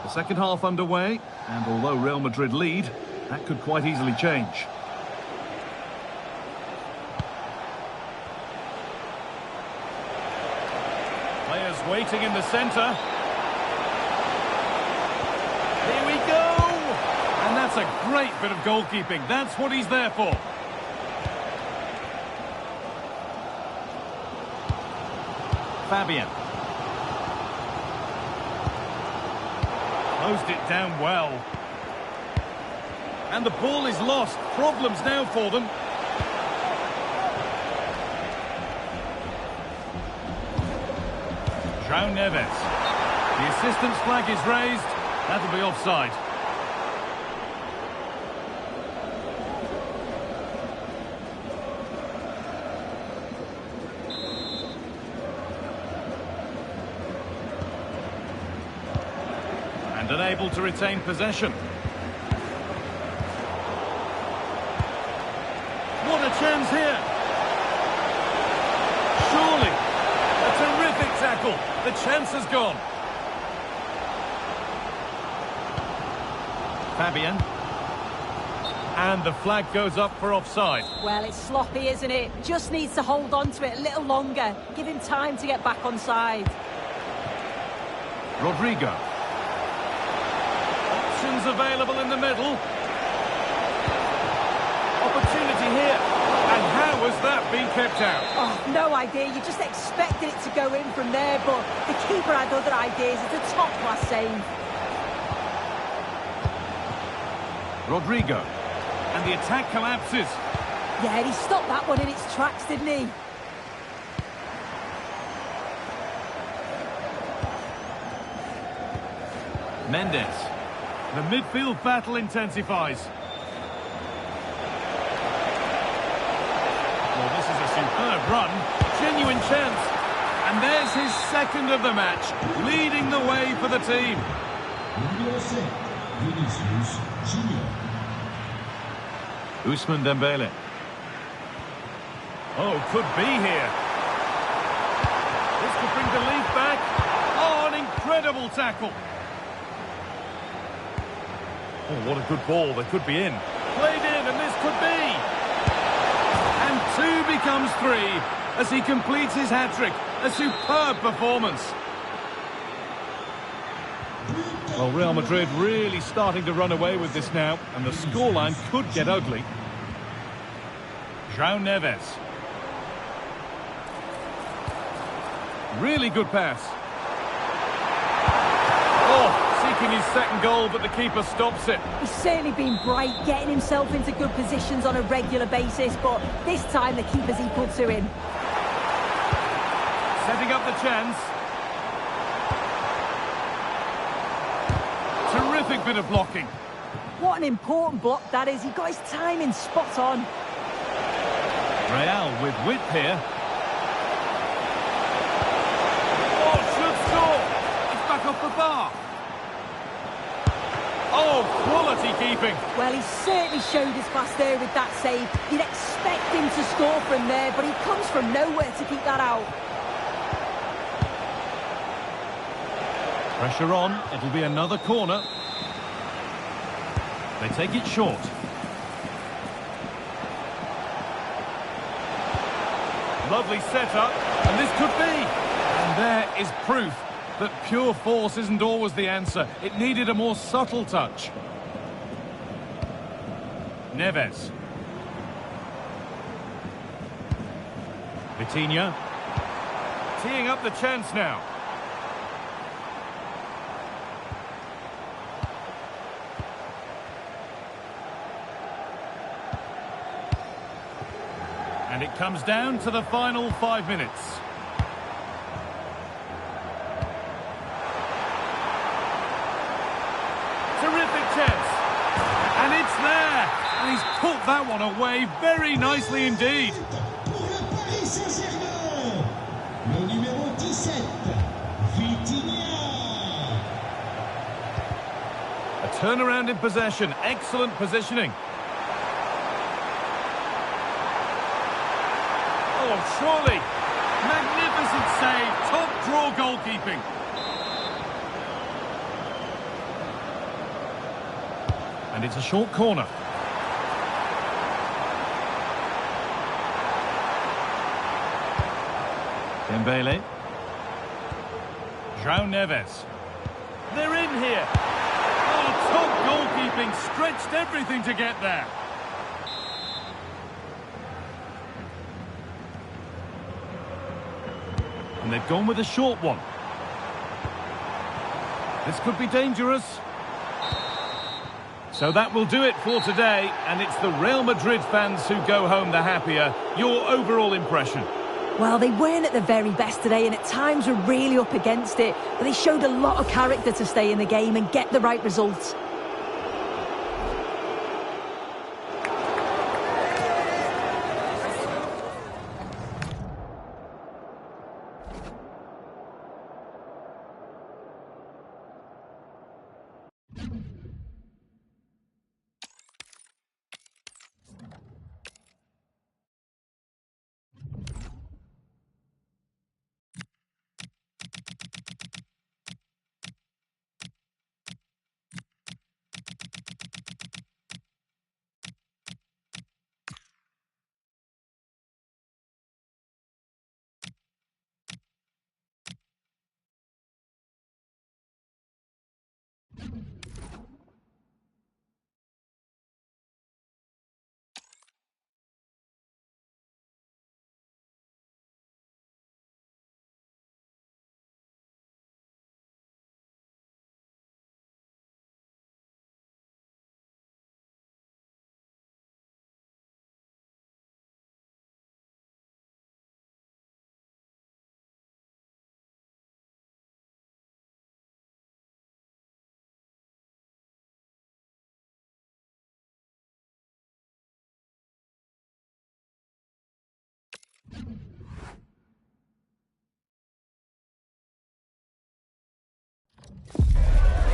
Speaker 1: The second half underway, and although Real Madrid lead, that could quite easily change. Players waiting in the centre. Here we go! And that's a great bit of goalkeeping. That's what he's there for. Fabian. Closed it down well. And the ball is lost. Problems now for them. João Neves. The assistant's flag is raised. That'll be offside. And unable to retain possession. What a chance here! Surely! A terrific tackle! The chance has gone. Fabian. And the flag goes up for offside.
Speaker 2: Well, it's sloppy, isn't it? Just needs to hold on to it a little longer. Give him time to get back on side.
Speaker 1: Rodrigo. Options available in the middle. Opportunity here. And how has that been kept out?
Speaker 2: Oh, no idea. You just expected it to go in from there, but the keeper had other ideas. It's a top-class save.
Speaker 1: Rodrigo. And the attack collapses.
Speaker 2: Yeah, he stopped that one in its tracks, didn't he?
Speaker 1: Mendes. The midfield battle intensifies. Well, this is a superb run. Genuine chance. And there's his second of the match, leading the way for the team. Ousmane Dembele. Oh, could be here. This could bring belief back. Oh, an incredible tackle. Oh, what a good ball. They could be in. Played in, and this could be. And two becomes three as he completes his hat-trick. A superb performance. Well, Real Madrid really starting to run away with this now, and the scoreline could get ugly. João Neves. Really good pass. Oh, seeking his second goal, but the keeper stops it.
Speaker 2: He's certainly been bright, getting himself into good positions on a regular basis, but this time the keeper's equal to him.
Speaker 1: Setting up the chance. Terrific bit of blocking.
Speaker 2: What an important block that is. He got his timing spot on.
Speaker 1: Real with width here. Oh, should score. It's back off the bar. Oh, quality keeping.
Speaker 2: Well, he certainly showed his class there with that save. You'd expect him to score from there, but he comes from nowhere to keep that out.
Speaker 1: Pressure on. It'll be another corner. They take it short. Lovely setup, and this could be. And there is proof that pure force isn't always the answer. It needed a more subtle touch. Neves. Vitinha. Teeing up the chance now. And it comes down to the final 5 minutes. Terrific chance. And it's there. And he's put that one away very nicely indeed.
Speaker 6: Le numéro 17, Vitinha.
Speaker 1: Turnaround in possession. Excellent positioning. Oh, surely. Magnificent save. Top draw goalkeeping. And it's a short corner. Dembele. João Neves. They're in here. Oh, top goalkeeping. Stretched everything to get there. And they've gone with a short one. This could be dangerous. So that will do it for today, and it's the Real Madrid fans who go home the happier. Your overall impression?
Speaker 2: Well, they weren't at the very best today, and at times were really up against it, but they showed a lot of character to stay in the game and get the right results.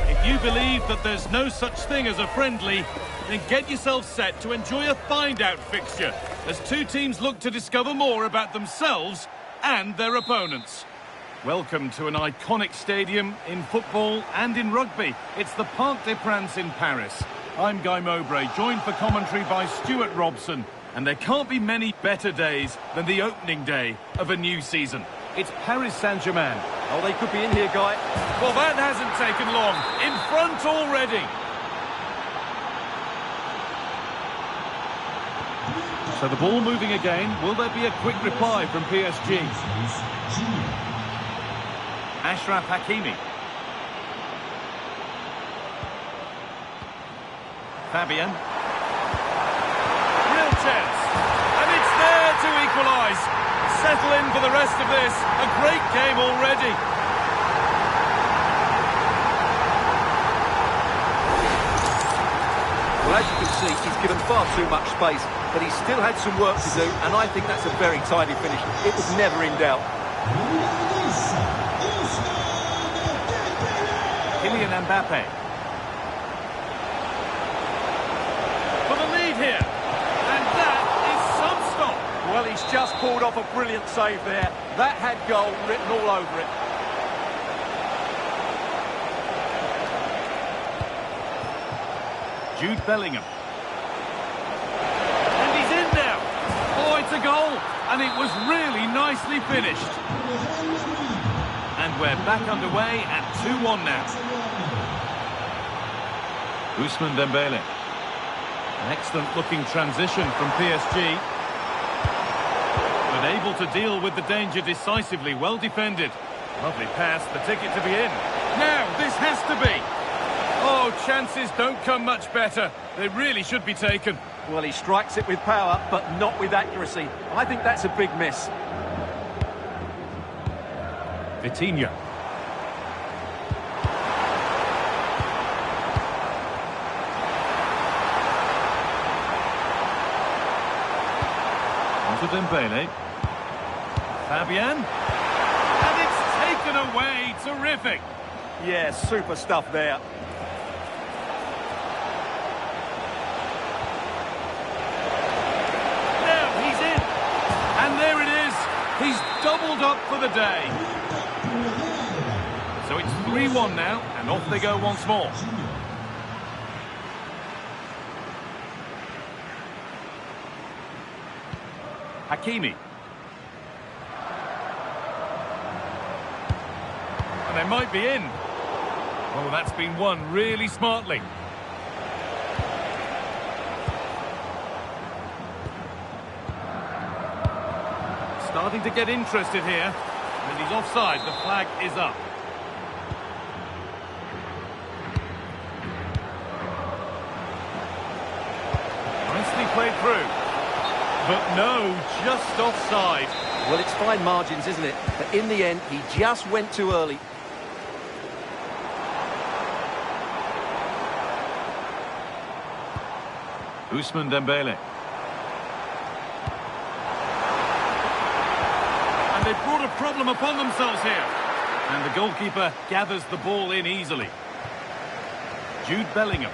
Speaker 1: If you believe that there's no such thing as a friendly, then get yourself set to enjoy a find-out fixture as two teams look to discover more about themselves and their opponents. Welcome to an iconic stadium in football and in rugby. It's the Parc des Princes in Paris. I'm Guy Mowbray, joined for commentary by Stuart Robson. And there can't be many better days than the opening day of a new season. It's Paris Saint-Germain.
Speaker 4: Oh, they could be in here, Guy.
Speaker 1: Well, that hasn't taken long. In front already. So the ball moving again. Will there be a quick reply from PSG? Achraf Hakimi. Fabian. Real chance. And it's there to equalise. Settle in for the rest of this. A great game already.
Speaker 4: Well, as you can see, he's given far too much space, but he's still had some work to do, and I think that's a very tidy finish. It was never in doubt.
Speaker 1: Kylian Mbappe. For the lead here. And that is some stop.
Speaker 4: Well, he's just pulled off a brilliant save there. That had goal written all over it.
Speaker 1: Jude Bellingham. And he's in now. Oh, it's a goal. And it was really nicely finished. And we're back underway at 2-1 now. Ousmane Dembele. An excellent looking transition from PSG. But able to deal with the danger decisively. Well defended. Lovely pass, the ticket to be in. Now, this has to be. Oh, chances don't come much better. They really should be taken.
Speaker 4: Well, he strikes it with power, but not with accuracy. I think that's a big miss.
Speaker 1: Vitinha. Onto Dembele. Fabian. And it's taken away. Terrific.
Speaker 4: Yeah, super stuff there.
Speaker 1: He's doubled up for the day. So it's 3-1 now, and off they go once more. Hakimi. And they might be in. Oh, that's been won really smartly. Starting to get interested here. And he's offside. The flag is up. Nicely played through. But no, just offside.
Speaker 4: Well, it's fine margins, isn't it? But in the end, he just went too early.
Speaker 1: Ousmane Dembele. And they brought a problem upon themselves here. And the goalkeeper gathers the ball in easily. Jude Bellingham.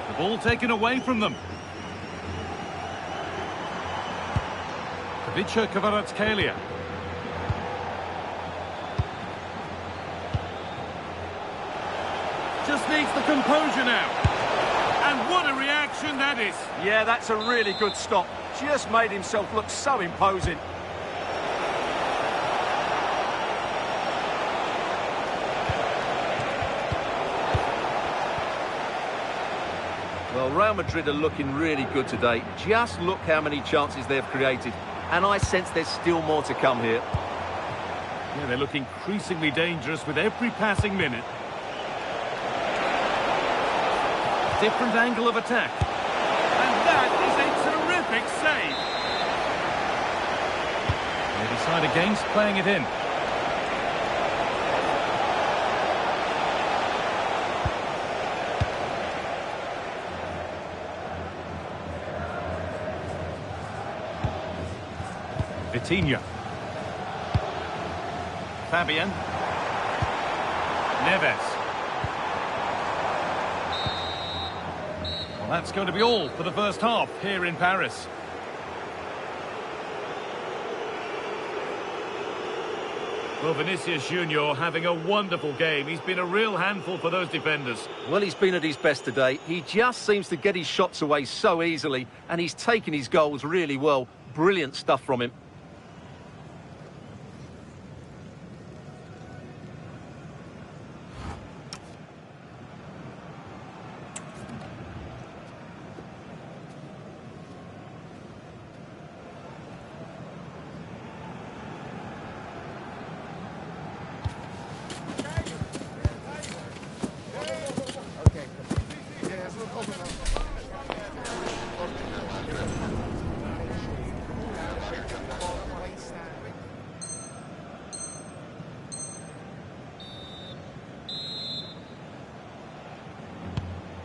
Speaker 1: The ball taken away from them. Ivica Kvaratskhelia. Just needs the composure now. And what a reaction that is.
Speaker 4: Yeah, that's a really good stop. Just made himself look so imposing. Well, Real Madrid are looking really good today. Just look how many chances they've created. And I sense there's still more to come here.
Speaker 1: Yeah, they look increasingly dangerous with every passing minute. Different angle of attack. And that is a terrific save. They decide against playing it in. Vitinha. Fabian. Neves. Well, that's going to be all for the first half here in Paris. Well, Vinicius Junior having a wonderful game. He's been a real handful for those defenders.
Speaker 4: Well, he's been at his best today. He just seems to get his shots away so easily, and he's taken his goals really well. Brilliant stuff from him.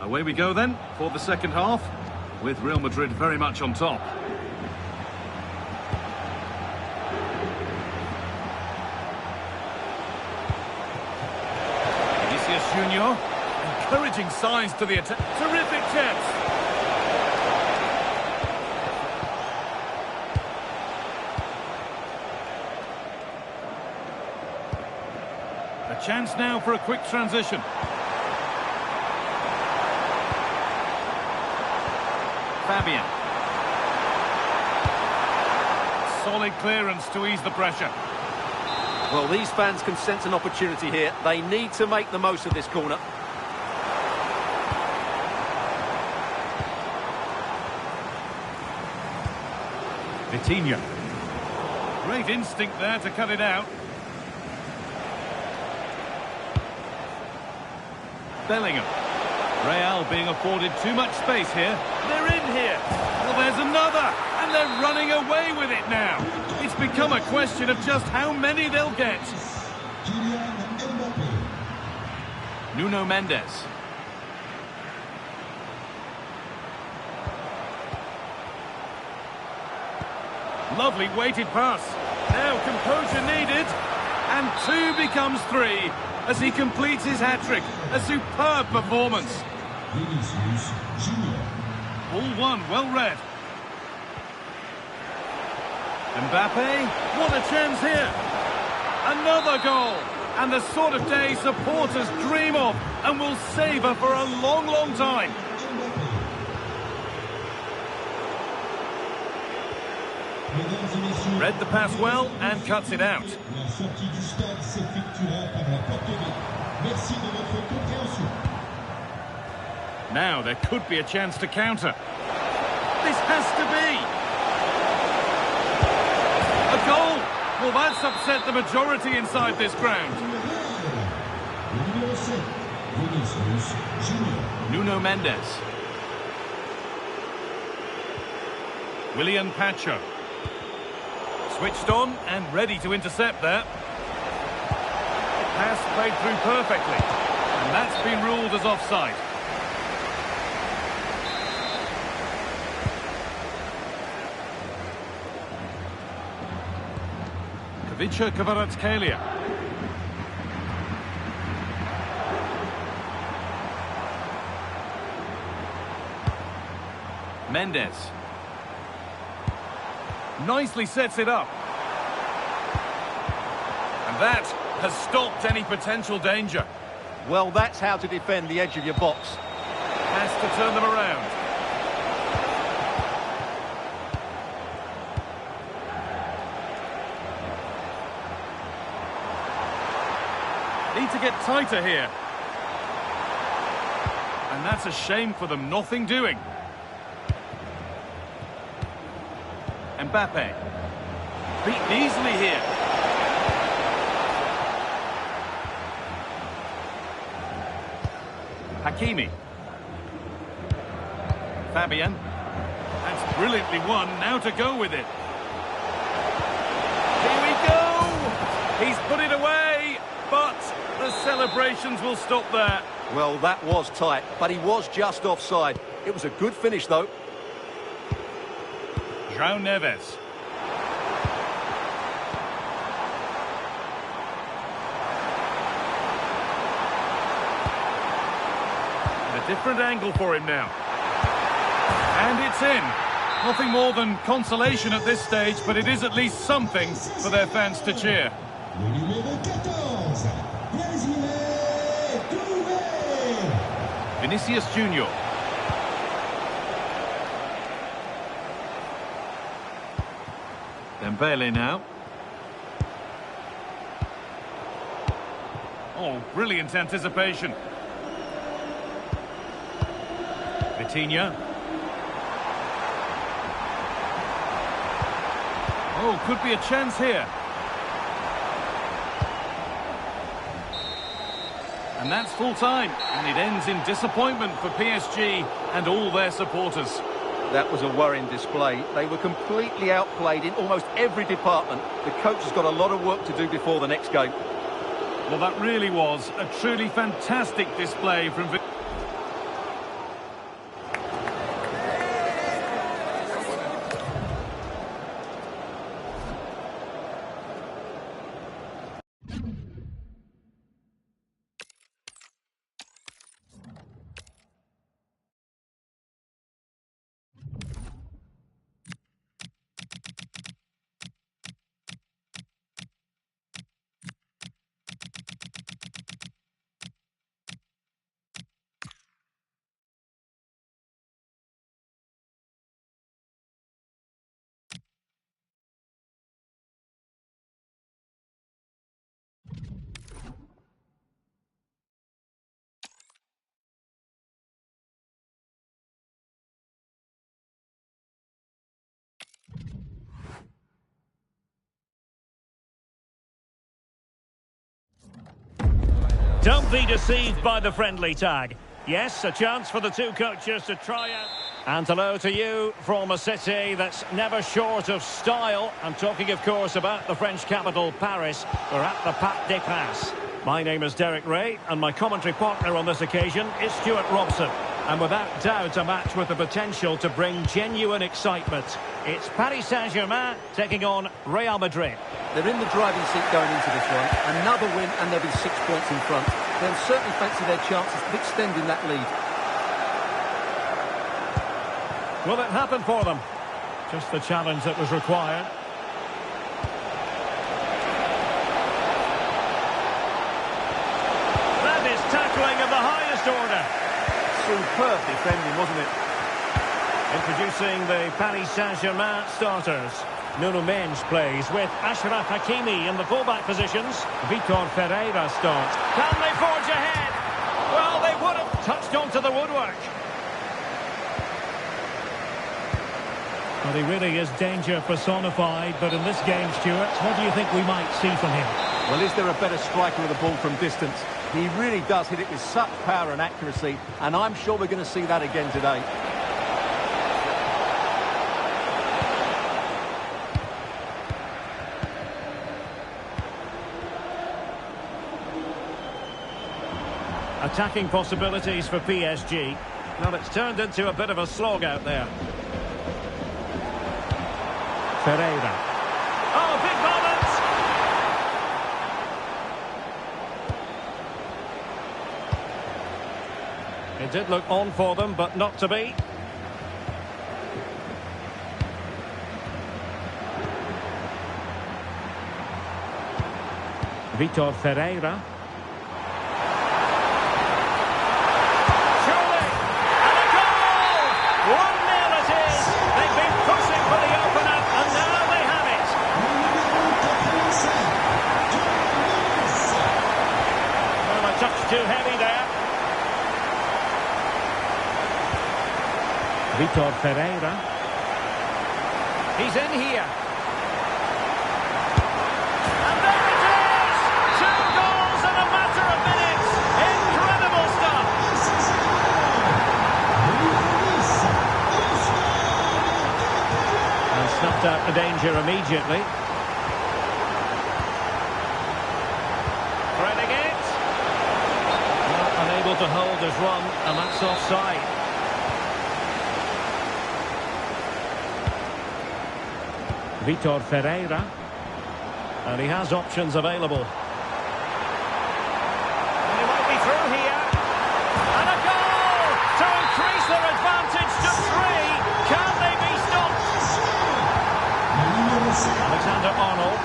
Speaker 1: Away we go then for the second half, with Real Madrid very much on top. Vinicius Junior, encouraging signs to the attack. Terrific chance. A chance now for a quick transition. Fabian. Solid clearance to ease the pressure.
Speaker 4: Well, these fans can sense an opportunity here. They need to make the most of this corner.
Speaker 1: Vitinha. Great instinct there to cut it out. Bellingham. Real being afforded too much space here. They're in here. Well, there's another. And they're running away with it now. It's become a question of just how many they'll get. Nuno Mendes. Lovely weighted pass. Now composure needed. And 2 becomes 3 as he completes his hat-trick. A superb performance. All one, well read. Mbappe, what a chance here. Another goal. And the sort of day supporters dream of and will savour for a long, long time. Read the pass well and cuts it out. Now there could be a chance to counter. This has to be a goal. Well, that's upset the majority inside this ground. Nuno Mendes. Willian Pacho. Switched on and ready to intercept there. Pass played through perfectly. And that's been ruled as offside. Ivica Kvaratskhelia. Mendes. Nicely sets it up. And that has stopped any potential danger.
Speaker 4: Well, that's how to defend the edge of your box.
Speaker 1: Has to turn them around. Need to get tighter here. And that's a shame for them, nothing doing. Mbappe. Beaten easily here. Hakimi. Fabian. That's brilliantly won, now to go with it. Here we go! He's put it away, but the celebrations will stop there.
Speaker 4: Well, that was tight, but he was just offside. It was a good finish, though.
Speaker 1: João Neves. A different angle for him now. And it's in. Nothing more than consolation at this stage, but it is at least something for their fans to cheer. Vinicius Junior. Dembele now. Oh, brilliant anticipation. Vitinha. Oh, could be a chance here. And that's full time, and it ends in disappointment for PSG and all their supporters.
Speaker 4: That was a worrying display. They were completely outplayed in almost every department. The coach has got a lot of work to do before the next game.
Speaker 1: Well, that really was a truly fantastic display from...
Speaker 3: Don't be deceived by the friendly tag. Yes, a chance for the two coaches to try out. And hello to you from a city that's never short of style. I'm talking, of course, about the French capital, Paris. We're at the Parc des Princes. My name is Derek Ray, and my commentary partner on this occasion is Stuart Robson. And without doubt, a match with the potential to bring genuine excitement. It's Paris Saint-Germain taking on Real Madrid.
Speaker 4: They're in the driving seat going into this one. Another win and they'll be 6 points in front. They'll certainly fancy their chances of extending that lead.
Speaker 3: Will it happen for them? Just the challenge that was required. That is tackling of the highest order.
Speaker 4: Superb defending, wasn't it?
Speaker 3: Introducing the Paris Saint-Germain starters. Nuno Mendes plays with Achraf Hakimi in the fullback positions. Vitor Ferreira starts. Can they forge ahead? Well, they would have touched onto the woodwork. Well, he really is danger personified, but in this game, Stuart, what do you think we might see from him?
Speaker 4: Well, is there a better striker of the ball from distance? He really does hit it with such power and accuracy, and I'm sure we're going to see that again today.
Speaker 3: Attacking possibilities for PSG. Well, it's turned into a bit of a slog out there. Ferreira. Oh, big moment! It did look on for them, but not to be. Vitor Ferreira. Too heavy there. Vitor Ferreira. He's in here. And there it is! 2 goals in a matter of minutes. Incredible stuff. And snuffed out the danger immediately. Unable to hold his run, and that's offside. Vitor Ferreira. And he has options available. And he might be through here. And a goal to increase their advantage to 3. Can they be stopped? Alexander-Arnold.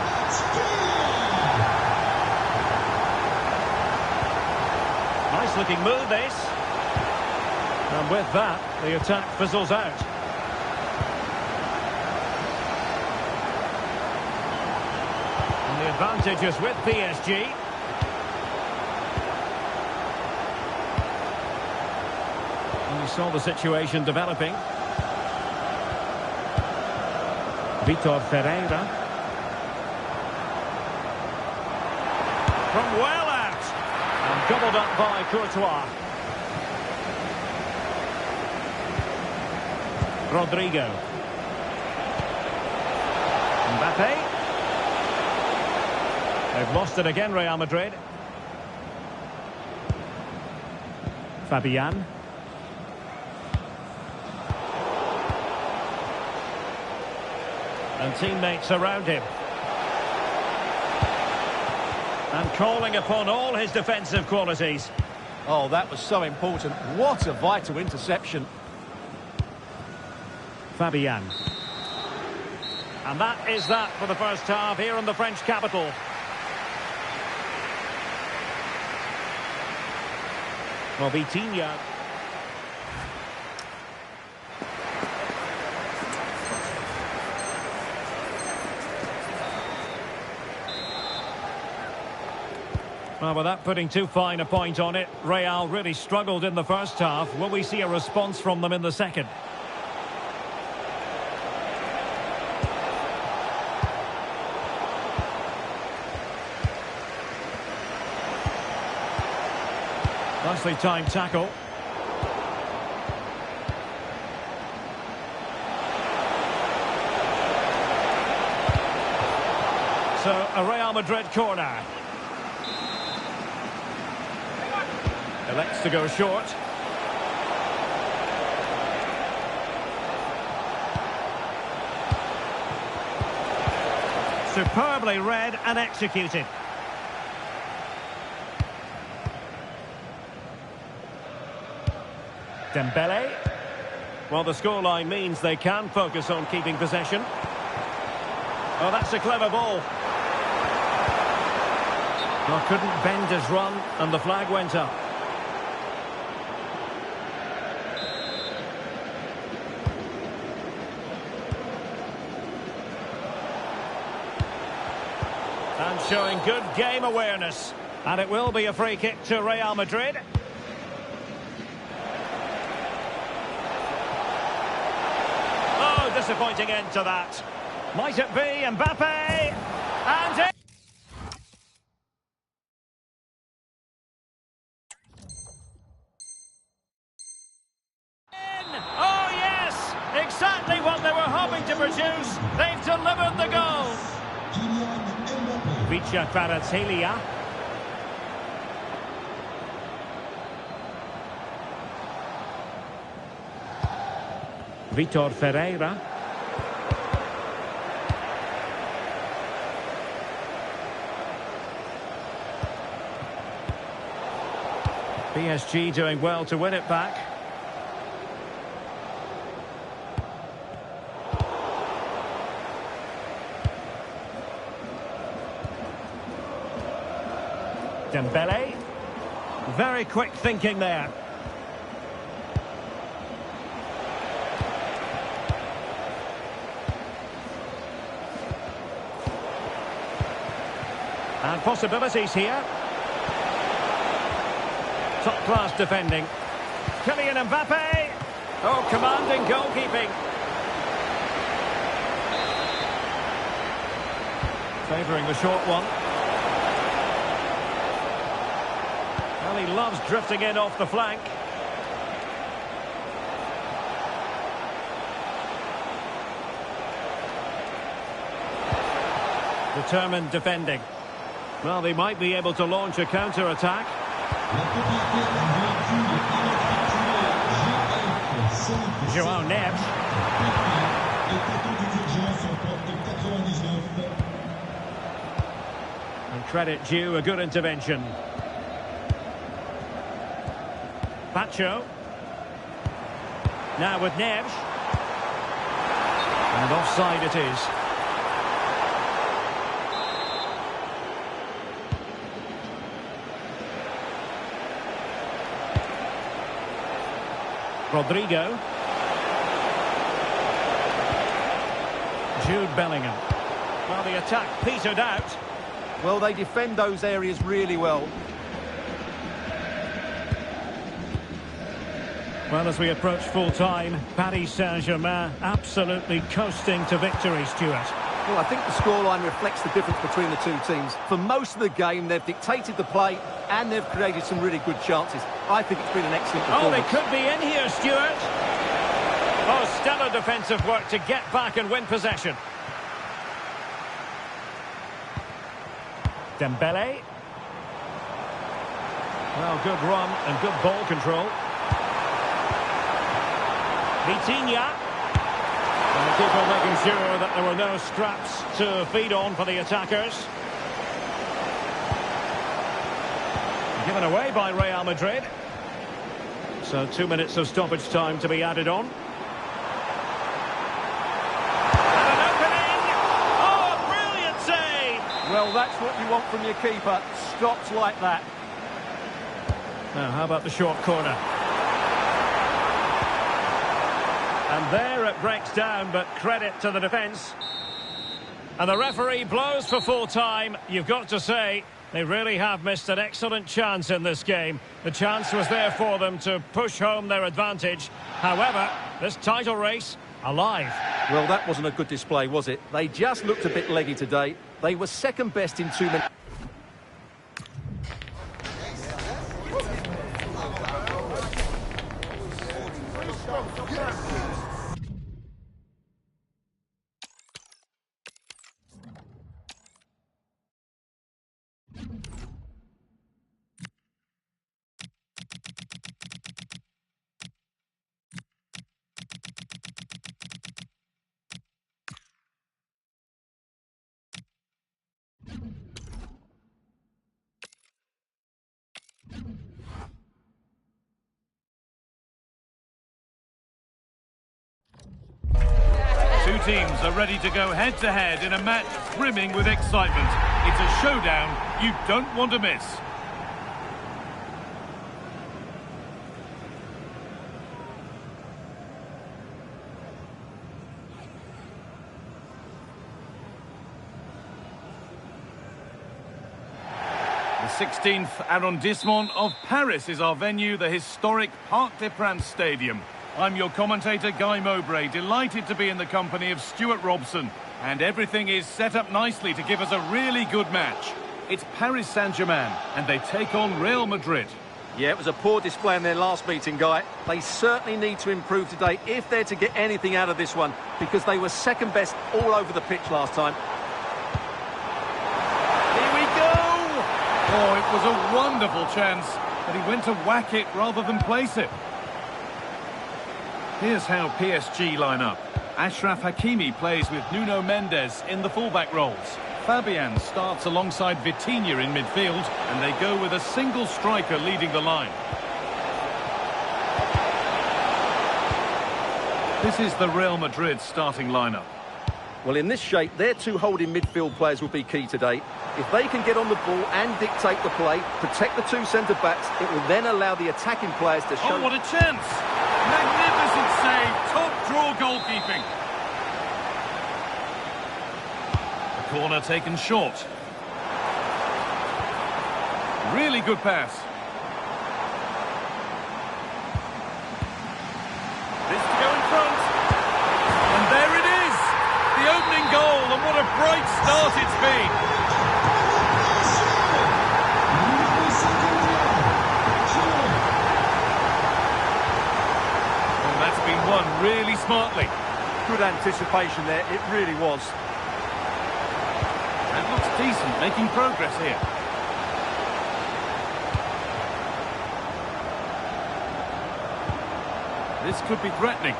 Speaker 3: Looking move this, and with that the attack fizzles out. And the advantage is with PSG. And we saw the situation developing. Vitor Ferreira from well out. Gobbled up by Courtois. Rodrigo. Mbappe. They've lost it again, Real Madrid. Fabian. And teammates around him. And calling upon all his defensive qualities.
Speaker 4: Oh, that was so important. What a vital interception.
Speaker 3: Fabian. And that is that for the first half here in the French capital. Well, Vitinha. Well, without putting too fine a point on it, Real really struggled in the first half. Will we see a response from them in the second? Nicely timed tackle. So, a Real Madrid corner. Elects to go short. Superbly read and executed. Dembele. Well, the scoreline means they can focus on keeping possession. Oh, that's a clever ball. Well, couldn't bend his run, and the flag went up. And showing good game awareness. And it will be a free kick to Real Madrid. Oh, disappointing end to that. Might it be Mbappe? And it... Oh, yes! Exactly what they were hoping to produce. They've delivered the goal. Vicha Kvaratskhelia. Vitor Ferreira. PSG doing well to win it back. Dembele. Very quick thinking there. And possibilities here. Top-class defending. Kylian Mbappe. Oh, commanding goalkeeping. Favouring the short one. Well, he loves drifting in off the flank. Determined defending. Well, they might be able to launch a counter-attack. João Neves. And credit due, a good intervention. Pacho. Now with Neves. And offside it is. Rodrigo. Jude Bellingham. Well, the attack petered out.
Speaker 4: Well, they defend those areas really well.
Speaker 3: Well, as we approach full-time, Paris Saint-Germain absolutely coasting to victory, Stuart.
Speaker 4: Well, I think the scoreline reflects the difference between the two teams. For most of the game, they've dictated the play and they've created some really good chances. I think it's been an excellent performance.
Speaker 3: Oh, they could be in here, Stuart. Oh, stellar defensive work to get back and win possession. Dembele. Well, good run and good ball control. Vitinha. And the keeper making sure that there were no scraps to feed on for the attackers. Given away by Real Madrid. So 2 minutes of stoppage time to be added on. And an opening! Oh, a brilliant save!
Speaker 4: Well, that's what you want from your keeper. Stops like that.
Speaker 3: Now, how about the short corner? And there it breaks down, but credit to the defence. And the referee blows for full time. You've got to say, they really have missed an excellent chance in this game. The chance was there for them to push home their advantage. However, this title race, alive.
Speaker 4: Well, that wasn't a good display, was it? They just looked a bit leggy today. They were second best in 2 minutes.
Speaker 1: teams are ready to go head-to-head in a match brimming with excitement. It's a showdown you don't want to miss. The 16th arrondissement of Paris is our venue, the historic Parc des Princes Stadium. I'm your commentator, Guy Mowbray, delighted to be in the company of Stuart Robson. And everything is set up nicely to give us a really good match. It's Paris Saint-Germain, and they take on Real Madrid.
Speaker 4: Yeah, it was a poor display in their last meeting, Guy. They certainly need to improve today if they're to get anything out of this one, because they were second best all over the pitch last time.
Speaker 1: Here we go! Oh, it was a wonderful chance, but he went to whack it rather than place it. Here's how PSG line up. Achraf Hakimi plays with Nuno Mendes in the fullback roles. Fabian starts alongside Vitinha in midfield, and they go with a single striker leading the line. This is the Real Madrid starting lineup.
Speaker 4: Well, in this shape, their two holding midfield players will be key today. If they can get on the ball and dictate the play, protect the two centre-backs, it will then allow the attacking players to show...
Speaker 1: Oh, what a chance! Magnificent save, top draw goalkeeping. The corner taken short. Really good pass. This to go in front. And there it is! The opening goal, and what a bright start it's been. Won really smartly.
Speaker 4: Good anticipation there, it really was.
Speaker 1: That looks decent, making progress here. This could be threatening.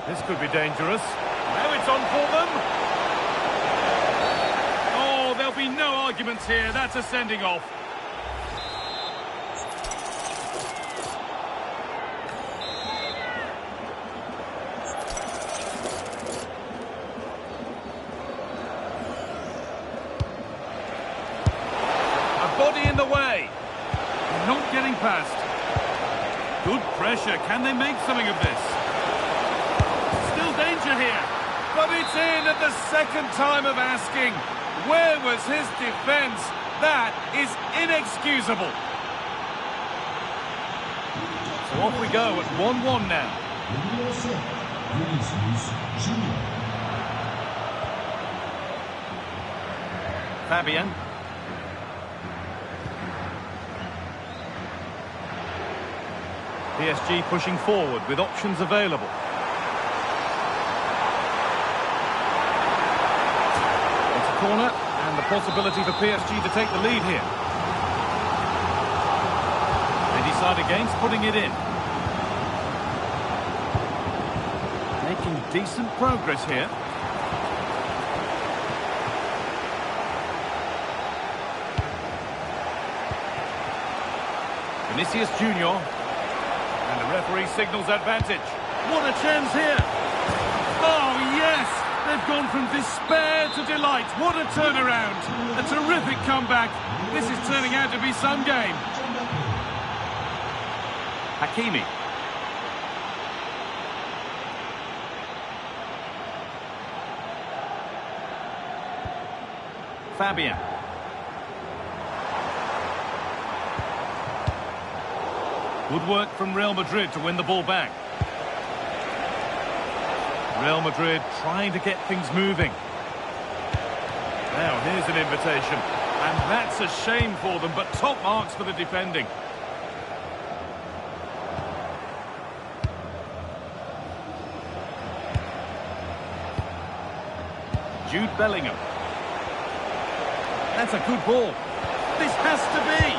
Speaker 1: This could be dangerous. Now it's on for them. There'll be no arguments here. That's a sending off. A body in the way. Not getting past. Good pressure. Can they make something of this? Still danger here. But it's in at the second time of asking. Where was his defence? That is inexcusable. So off we go at 1-1 now. Fabian. PSG pushing forward with options available. Corner, and the possibility for PSG to take the lead here. They decide against putting it in. Making decent progress here. Vinicius Junior, and the referee signals advantage. What a chance here! Oh yes! They've gone from despair to delight. What a turnaround. A terrific comeback. This is turning out to be some game. Hakimi. Fabian. Good work from Real Madrid to win the ball back. Real Madrid trying to get things moving. Now here's an invitation. And that's a shame for them, but top marks for the defending. Jude Bellingham. That's a good ball. This has to be.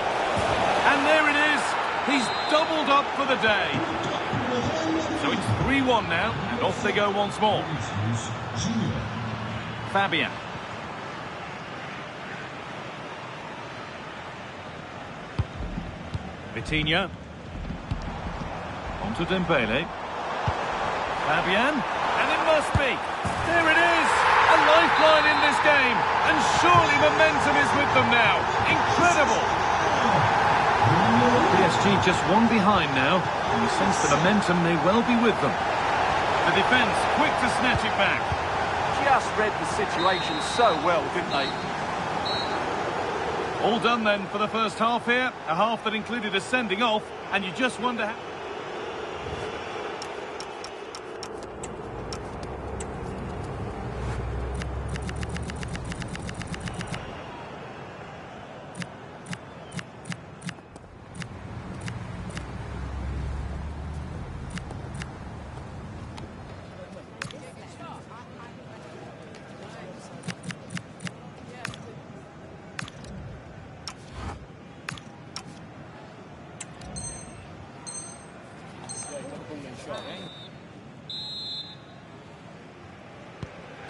Speaker 1: And there it is. He's doubled up for the day. So it's 3-1 now, and off they go once more. Fabian. Vitinha. On to Dembele. Fabian. And it must be. There it is. A lifeline in this game. And surely momentum is with them now. Incredible. PSG just one behind now. And you sense the momentum may well be with them. The defence quick to snatch it back.
Speaker 4: Just read the situation so well, didn't they?
Speaker 1: All done then for the first half here. A half that included a sending off. And you just wonder how...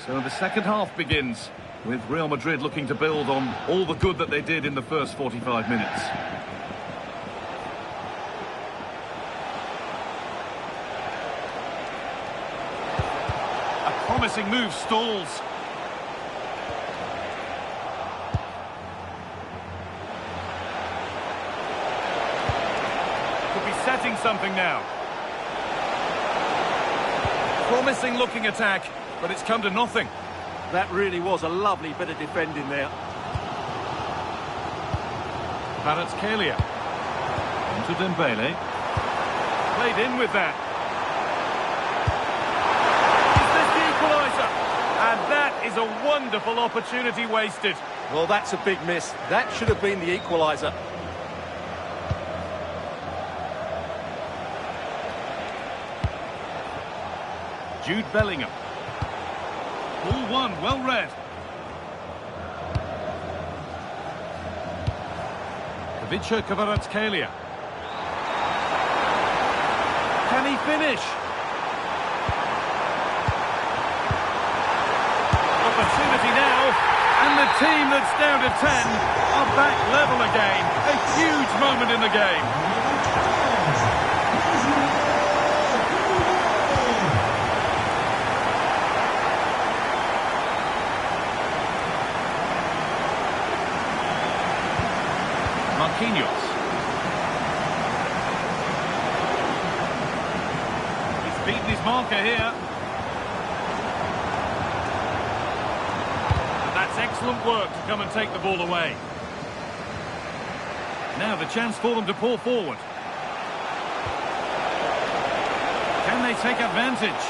Speaker 1: So the second half begins, with Real Madrid looking to build on all the good that they did in the first 45 minutes. A promising move stalls. Could be setting something now. Promising looking attack. But it's come to nothing.
Speaker 4: That really was a lovely bit of defending there.
Speaker 1: Kvaratskhelia. Onto Dembele. Played in with that. Is this the equaliser? And that is a wonderful opportunity wasted.
Speaker 4: Well, that's a big miss. That should have been the equaliser.
Speaker 1: Jude Bellingham. Ball one, well read. Ivica Kvaratskhelia. Can he finish? Opportunity now. And the team that's down to 10 are back level again. A huge moment in the game. Marquinhos. He's beaten his marker here. And that's excellent work to come and take the ball away. Now the chance for them to pull forward. Can they take advantage?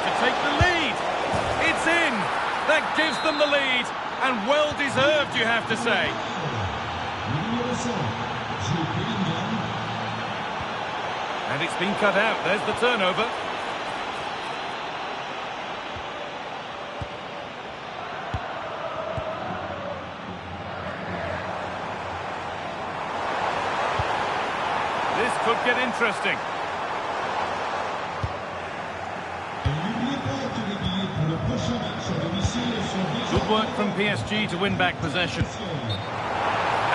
Speaker 1: To take the lead. It's in. That gives them the lead. And well deserved, you have to say. And it's been cut out. There's the turnover. This could get interesting. Good work from PSG to win back possession.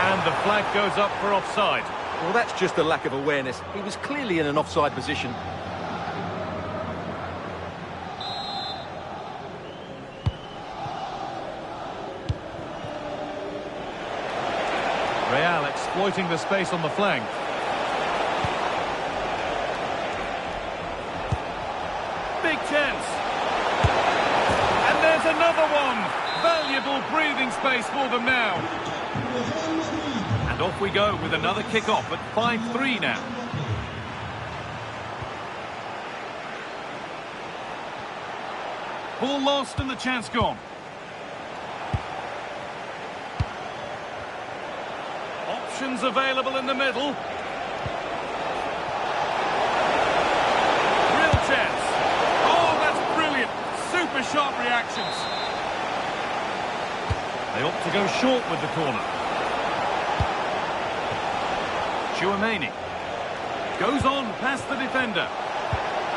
Speaker 1: And the flag goes up for offside.
Speaker 4: Well, that's just a lack of awareness. He was clearly in an offside position.
Speaker 1: Real exploiting the space on the flank. Big chance. And there's another one. Valuable breathing space for them now. And off we go with another kick-off at 5-3 now. Ball lost and the chance gone. Options available in the middle. Real chance. Oh, that's brilliant. Super sharp reactions. They opt to go short with the corner. Tchouaméni goes on past the defender.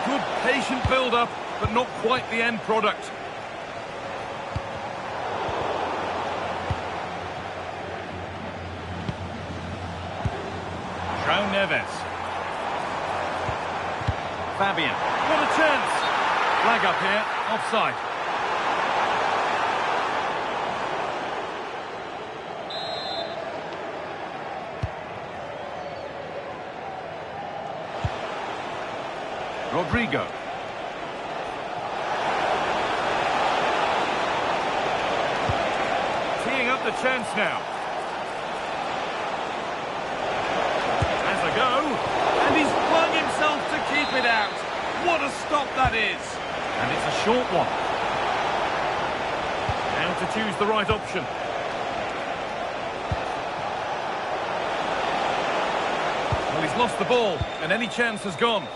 Speaker 1: Good patient build-up, but not quite the end product. João Neves. Fabian. What a chance! Flag up here, offside. Rodrigo. Teeing up the chance now. Has a go. And he's flung himself to keep it out. What a stop that is. And it's a short one. Now to choose the right option. Well, he's lost the ball, and any chance has gone.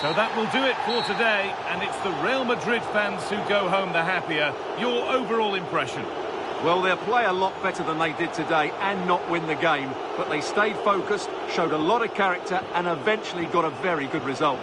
Speaker 1: So that will do it for today, and it's the Real Madrid fans who go home the happier. Your overall impression?
Speaker 4: Well, they'll play a lot better than they did today and not win the game. But they stayed focused, showed a lot of character and eventually got a very good result.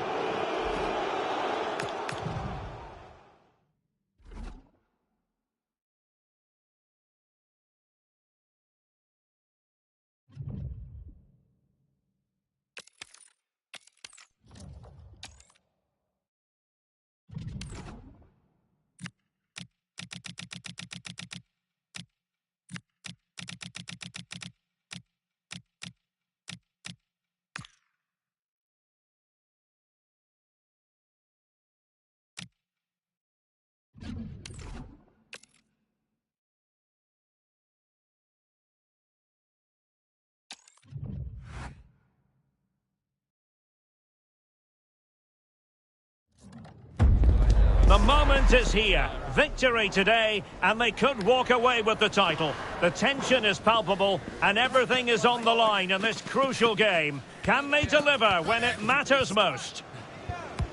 Speaker 3: The moment is here. Victory today, and they could walk away with the title. The tension is palpable, and everything is on the line in this crucial game. Can they deliver when it matters most?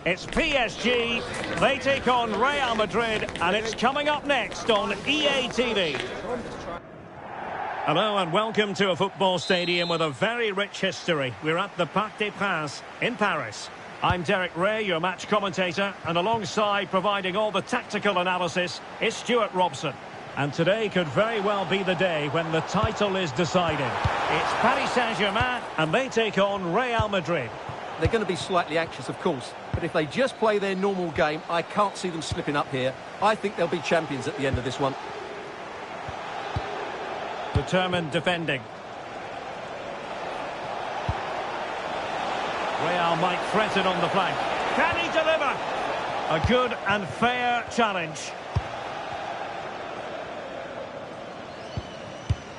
Speaker 3: It's PSG, they take on Real Madrid, and it's coming up next on EA TV. Hello and welcome to a football stadium with a very rich history. We're at the Parc des Princes in Paris. I'm Derek Ray, your match commentator, and alongside providing all the tactical analysis is Stuart Robson. And today could very well be the day when the title is decided. It's Paris Saint-Germain, and they take on Real Madrid.
Speaker 4: They're going to be slightly anxious, of course, but if they just play their normal game, I can't see them slipping up here. I think they'll be champions at the end of this one.
Speaker 3: Determined defending. Real might threaten on the flank. Can he deliver? A good and fair challenge.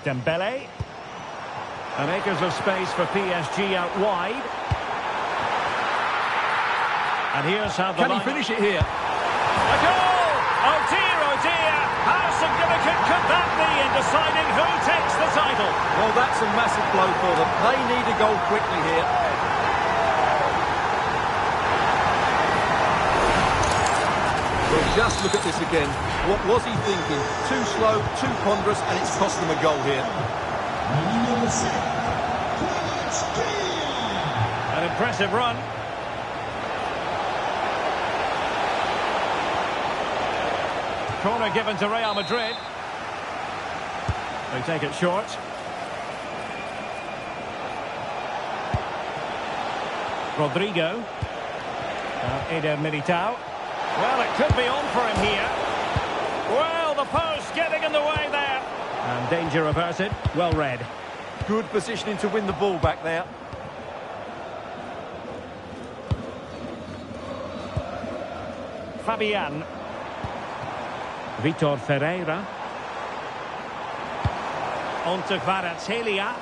Speaker 3: Dembele. And acres of space for PSG out wide. And here's how the
Speaker 4: Can he finish it here?
Speaker 3: A goal! Oh dear, how significant could that be in deciding who takes the title?
Speaker 4: Well, that's a massive blow for them. They need a goal quickly here. Well, just look at this again. What was he thinking? Too slow, too ponderous, and it's cost them a goal here.
Speaker 3: An impressive run. Corner given to Real Madrid. They take it short. Rodrigo. Eder Militao. Well, it could be on for him here. Well, the post getting in the way there. And danger averted. Well read.
Speaker 4: Good positioning to win the ball back there.
Speaker 3: Fabian. Vitor Ferreira. On to Kvaratskhelia.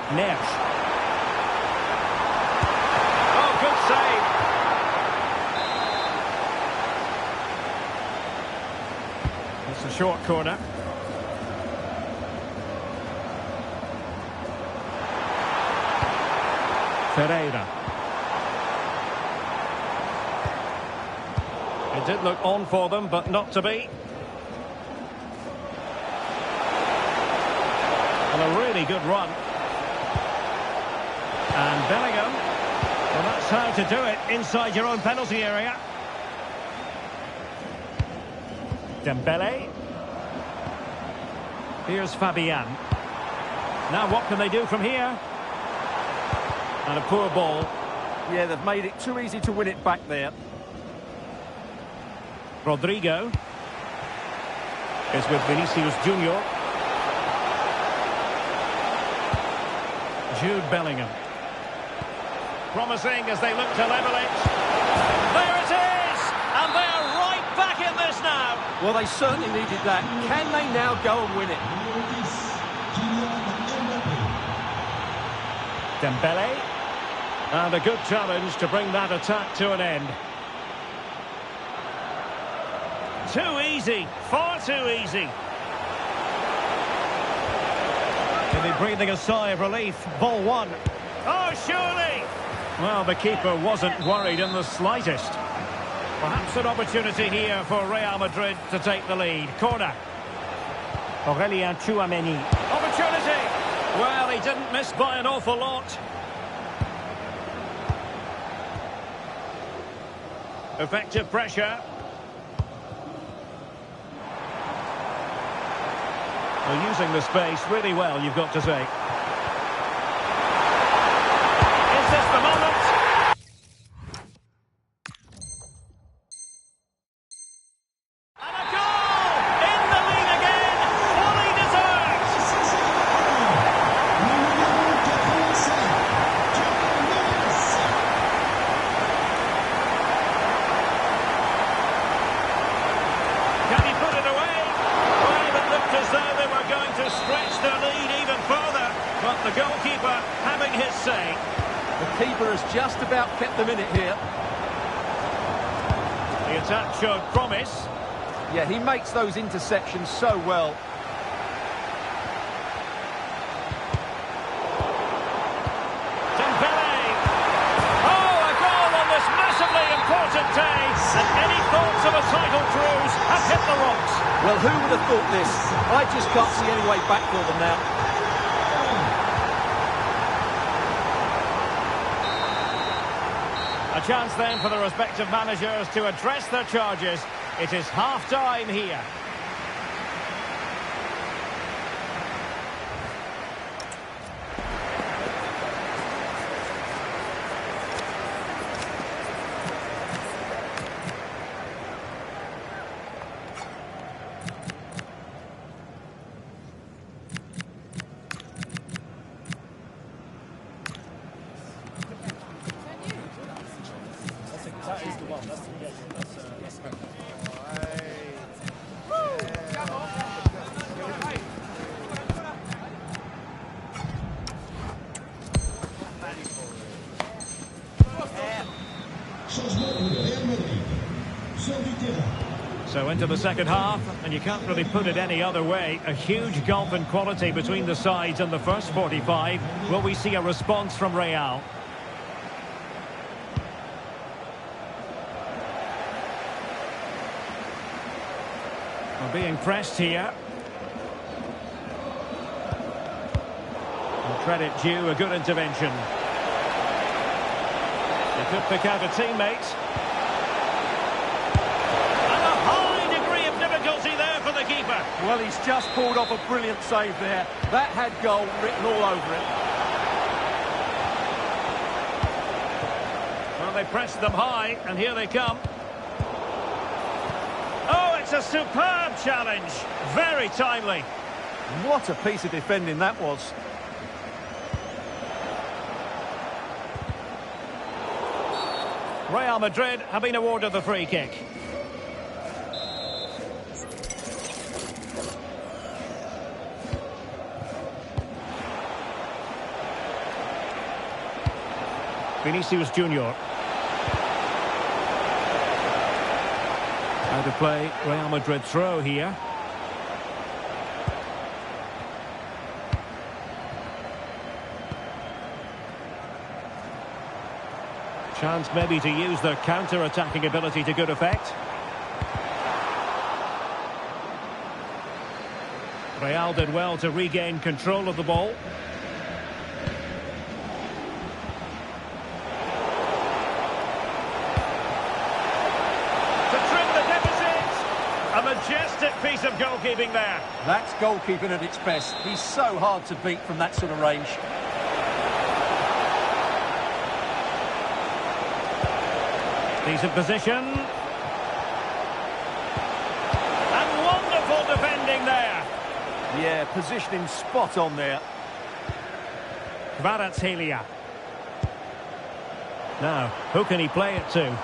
Speaker 3: Neves. Oh, good save. It's a short corner. Ferreira. It did look on for them, but not to be. And a really good run. And Bellingham. Well, that's how to do it inside your own penalty area. Dembele. Here's Fabian. Now what can they do from here? And a poor ball.
Speaker 4: Yeah, they've made it too easy to win it back there.
Speaker 3: Rodrigo is with Vinicius Junior. Jude Bellingham. Promising as they look to level it. There it is! And they are right back in this now.
Speaker 4: Well, they certainly needed that. Can they now go and win it?
Speaker 3: Dembele. And a good challenge to bring that attack to an end. Too easy. Far too easy. He'll be breathing a sigh of relief. Ball one. Oh, surely! Well, the keeper wasn't worried in the slightest. Perhaps an opportunity here for Real Madrid to take the lead. Corner. Aurelien Tchouameni. Opportunity! Well, he didn't miss by an awful lot. Effective pressure. They're using the space really well, you've got to say. Is this the moment? And a goal! In the lead again! Fully deserved! Can he put it away? Well, it looked as though they were going to stretch their lead even further, but the goalkeeper having his say.
Speaker 4: The keeper has just about kept them in it here.
Speaker 3: The attack showed promise.
Speaker 4: Yeah, he makes those interceptions so well.
Speaker 3: Dembele! Oh, a goal on this massively important day, and any thoughts of a title cruise have hit the rocks.
Speaker 4: Well, who would have thought this? I just can't see any way back for them now.
Speaker 3: A chance then for the respective managers to address their charges. It is half-time here. So into the second half, and you can't really put it any other way. A huge gulf in quality between the sides in the first 45. Will we see a response from Real? We're being pressed here. And credit due, a good intervention. They could pick out a teammate.
Speaker 4: Well, he's just pulled off a brilliant save there. That had goal written all over it.
Speaker 3: Well, they pressed them high, and here they come. Oh, it's a superb challenge. Very timely.
Speaker 4: What a piece of defending that was.
Speaker 3: Real Madrid have been awarded the free kick. Vinicius Junior. How to play Real Madrid throw here. Chance maybe to use their counter-attacking ability to good effect. Real did well to regain control of the ball. Majestic piece of goalkeeping there.
Speaker 4: That's goalkeeping at its best. He's so hard to beat from that sort of range.
Speaker 3: Decent position. And wonderful defending there.
Speaker 4: Yeah, positioning spot on there.
Speaker 3: Kvaratskhelia. Now, who can he play it to?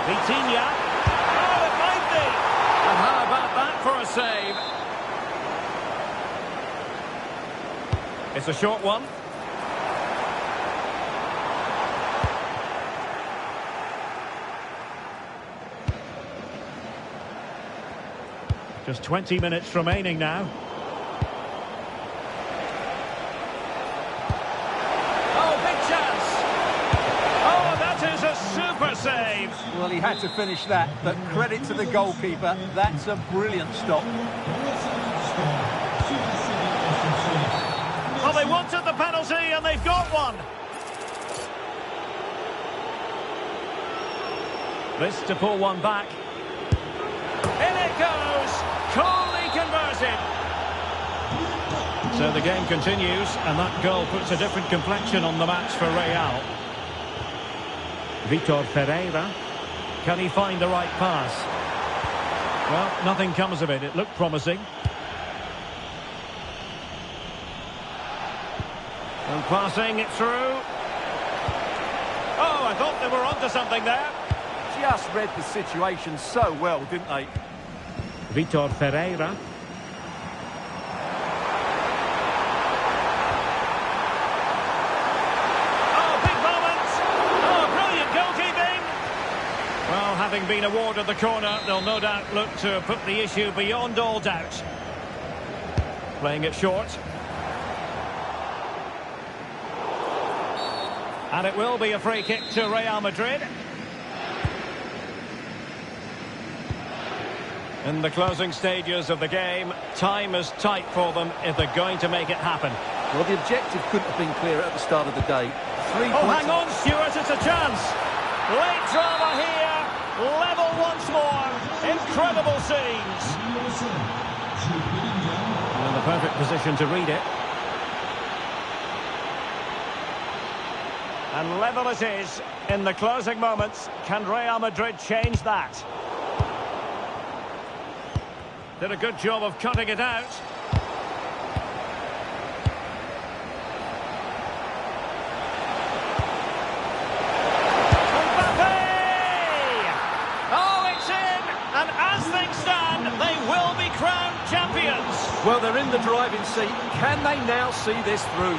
Speaker 3: Vitinha. Oh, it might be.
Speaker 4: And how about that for a save?
Speaker 3: It's a short one. Just 20 minutes remaining now.
Speaker 4: Oh, big chance!
Speaker 3: Oh, that is a super save.
Speaker 4: Well, he had to finish that, but credit to the goalkeeper. That's a brilliant stop.
Speaker 3: Well, they wanted the penalty and they've got one. This to pull one back. In it goes! Coolly converted. So the game continues, and that goal puts a different complexion on the match for Real. Vitor Pereira. Can he find the right pass? Well, nothing comes of it. It looked promising. And passing it through. Oh, I thought they were onto something there.
Speaker 4: Just read the situation so well, didn't they?
Speaker 3: Vitor Pereira. Oh, big moment. Oh, brilliant goalkeeping. Well, having been awarded the corner, they'll no doubt look to put the issue beyond all doubt. Playing it short. And it will be a free kick to Real Madrid. In the closing stages of the game, time is tight for them if they're going to make it happen.
Speaker 4: Well, the objective couldn't have been clearer at the start of the day. 3
Speaker 3: Oh,
Speaker 4: points.
Speaker 3: hang on, Stuart, it's a chance. Late drama here. Level once more. Incredible scenes. In the perfect position to read it. And level it is in the closing moments. Can Real Madrid change that? Did a good job of cutting it out. Mbappe! Oh, it's in! And as things stand, they will be crowned champions.
Speaker 4: Well, they're in the driving seat. Can they now see this through?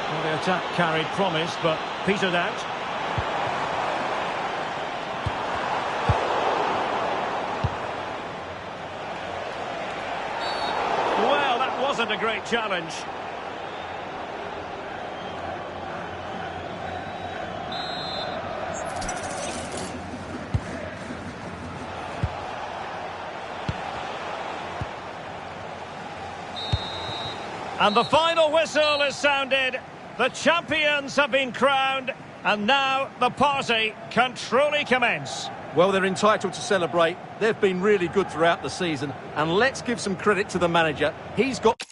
Speaker 3: Well, the attack carried promise, but petered out. Well, that wasn't a great challenge. And the final whistle is sounded. The champions have been crowned, and now the party can truly commence.
Speaker 4: Well, they're entitled to celebrate. They've been really good throughout the season. And let's give some credit to the manager. He's got...